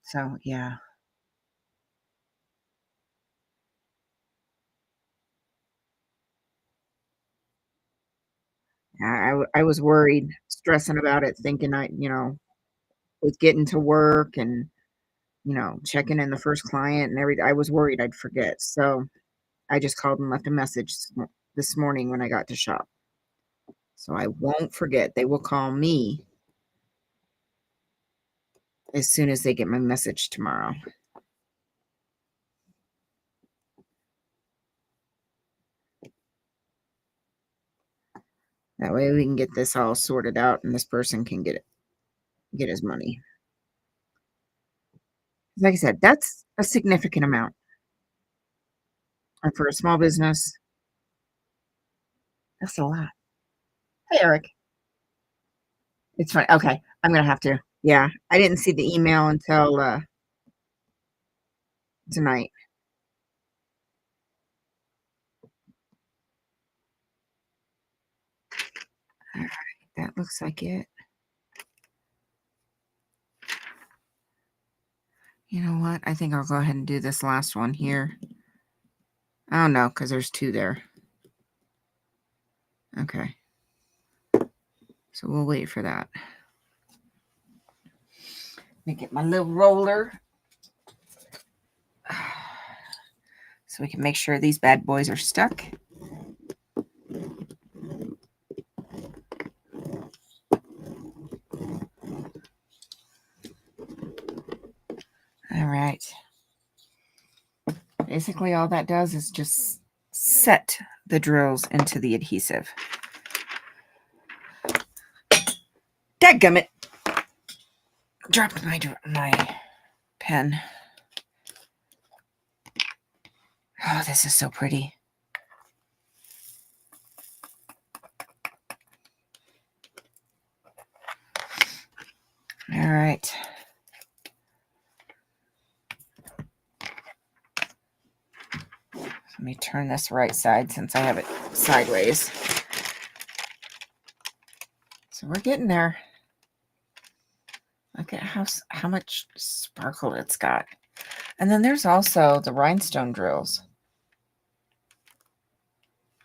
So, yeah. I was worried, stressing about it, thinking was getting to work and, checking in the first client and I was worried I'd forget, so I just called and left a message this morning when I got to shop. So I won't forget. They will call me as soon as they get my message tomorrow. That way we can get this all sorted out and this person can get his money. Like I said, that's a significant amount. And for a small business, that's a lot. Hey, Eric. It's fine. Okay. I'm gonna have to. Yeah. I didn't see the email until tonight. All right. That looks like it. You know what? I think I'll go ahead and do this last one here. Oh no, because there's two there. Okay. So we'll wait for that. Let me get my little roller so we can make sure these bad boys are stuck. All right. Basically, all that does is just set the drills into the adhesive. Dadgummit! Dropped my pen. Oh, this is so pretty. All right. Let me turn this right side since I have it sideways. So we're getting there. Look at how much sparkle it's got. And then there's also the rhinestone drills.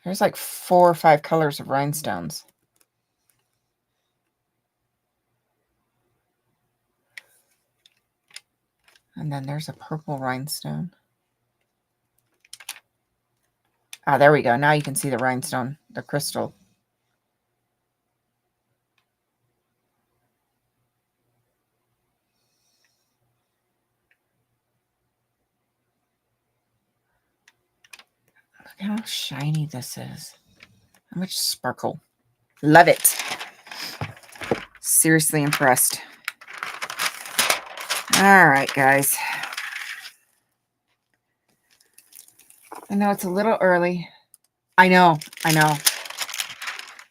There's like 4 or 5 colors of rhinestones. And then there's a purple rhinestone. Ah, there we go. Now you can see the rhinestone, the crystal. Look how shiny this is. How much sparkle. Love it. Seriously impressed. All right, guys. I know it's a little early. I know.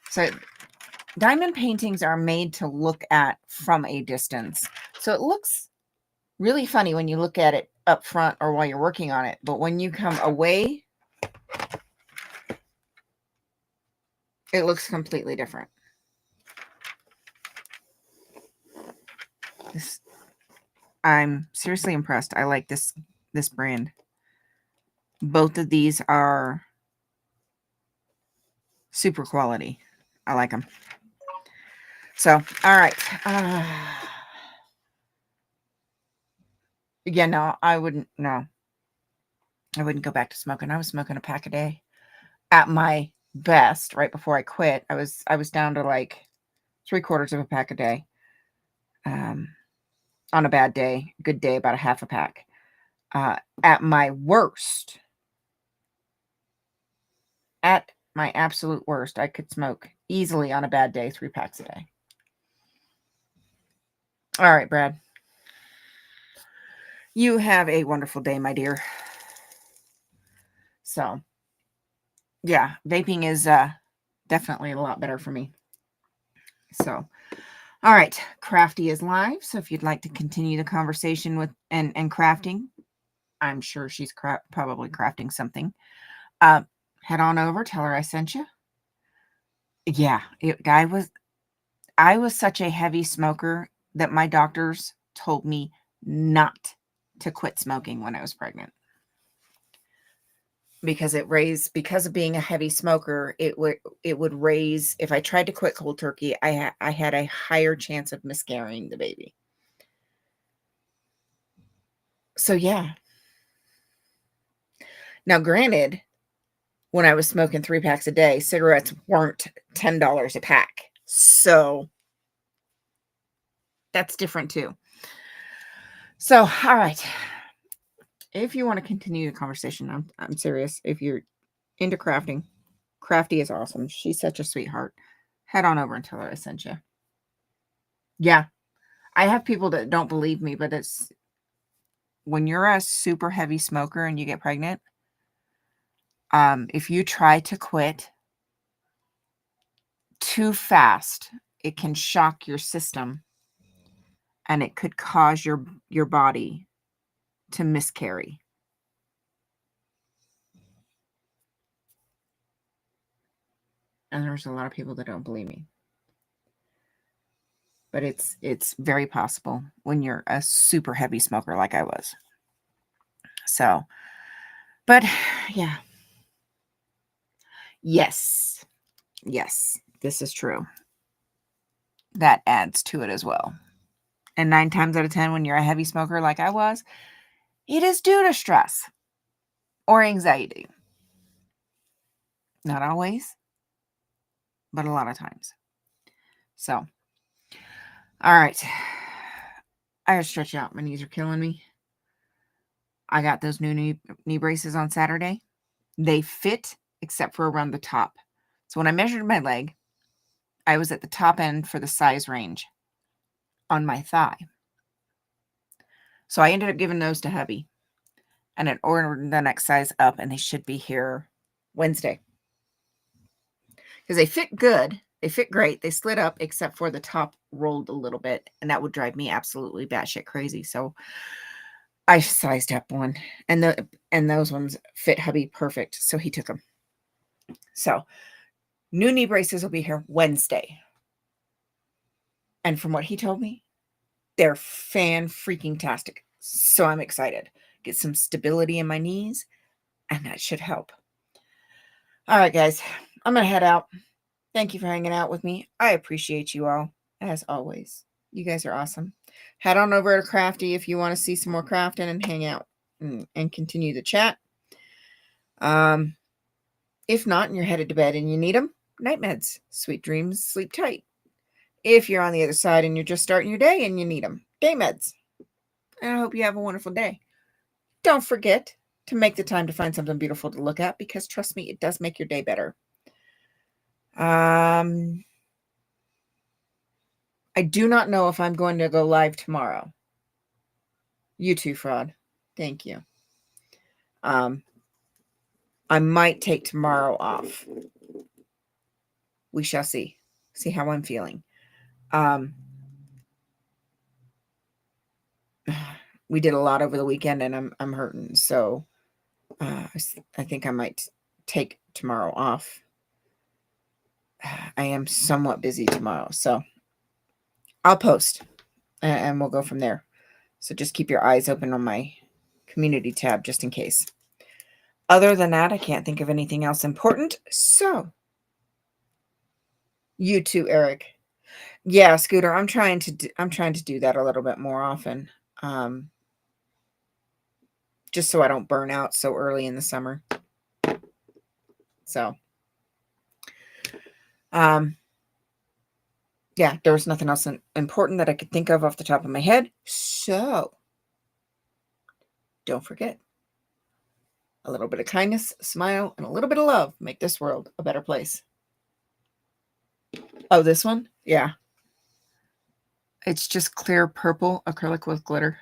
So diamond paintings are made to look at from a distance. So it looks really funny when you look at it up front or while you're working on it. But when you come away, it looks completely different. I'm seriously impressed. I like this brand. Both of these are super quality. I like them. So, all right. Yeah, no, I wouldn't. No, I wouldn't go back to smoking. I was smoking a pack a day at my best. Right before I quit, I was down to like 3/4 of a pack a day. On a bad day, good day, about a half a pack. At my worst, at my absolute worst, I could smoke easily on a bad day 3 packs a day. All right, Brad. You have a wonderful day, my dear. So, yeah, vaping is definitely a lot better for me. So, all right, Crafty is live. So if you'd like to continue the conversation with and crafting, I'm sure she's probably crafting something. Head on over, tell her I sent you. Yeah, I was such a heavy smoker that my doctors told me not to quit smoking when I was pregnant. Because because of being a heavy smoker, it would raise, if I tried to quit cold turkey, I had a higher chance of miscarrying the baby. So yeah. Now granted, when I was smoking 3 packs a day, cigarettes weren't $10 a pack. So that's different too. So, all right. If you want to continue the conversation, I'm serious. If you're into crafting, Crafty is awesome. She's such a sweetheart. Head on over and tell her I sent you. Yeah. I have people that don't believe me, but it's when you're a super heavy smoker and you get pregnant, if you try to quit too fast, it can shock your system and it could cause your body to miscarry. And there's a lot of people that don't believe me. But it's very possible when you're a super heavy smoker like I was. So, but yeah. Yes. Yes, this is true. That adds to it as well. And 9 times out of 10, when you're a heavy smoker like I was, it is due to stress or anxiety. Not always, but a lot of times. So, all right. I gotta stretch out. My knees are killing me. I got those new knee braces on Saturday. They fit except for around the top. So when I measured my leg, I was at the top end for the size range on my thigh. So I ended up giving those to hubby and I ordered the next size up, and they should be here Wednesday. Because they fit good. They fit great. They slid up except for the top rolled a little bit, and that would drive me absolutely batshit crazy. So I sized up one, and those ones fit hubby perfect. So he took them. So new knee braces will be here Wednesday. And from what he told me, they're fan-freaking-tastic. So I'm excited. Get some stability in my knees, and that should help. All right, guys. I'm going to head out. Thank you for hanging out with me. I appreciate you all, as always. You guys are awesome. Head on over to Crafty if you want to see some more crafting and hang out and continue the chat. If not, and you're headed to bed and you need them, night meds. Sweet dreams, sleep tight. If you're on the other side and you're just starting your day and you need them, day meds. And I hope you have a wonderful day. Don't forget to make the time to find something beautiful to look at, because trust me, it does make your day better. I do not know if I'm going to go live tomorrow. You too, Fraud. Thank you. I might take tomorrow off. We shall see. See how I'm feeling. we did a lot over the weekend, and I'm hurting. So I think I might take tomorrow off. I am somewhat busy tomorrow, so I'll post and we'll go from there. So just keep your eyes open on my community tab just in case. Other than that, I can't think of anything else important. So you too, Eric. Yeah, Scooter, I'm trying to do that a little bit more often. Just so I don't burn out so early in the summer. So yeah, there was nothing else important that I could think of off the top of my head. So don't forget, a little bit of kindness, a smile, and a little bit of love make this world a better place. Oh, this one? Yeah. It's just clear purple acrylic with glitter.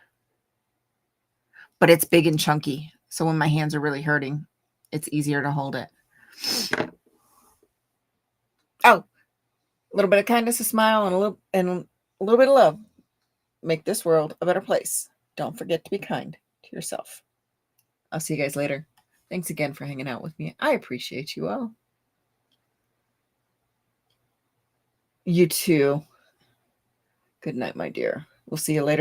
But it's big and chunky. So when my hands are really hurting, it's easier to hold it. Oh, a little bit of kindness, a smile, and a little bit of love make this world a better place. Don't forget to be kind to yourself. I'll see you guys later. Thanks again for hanging out with me. I appreciate you all. You too. Good night, my dear. We'll see you later.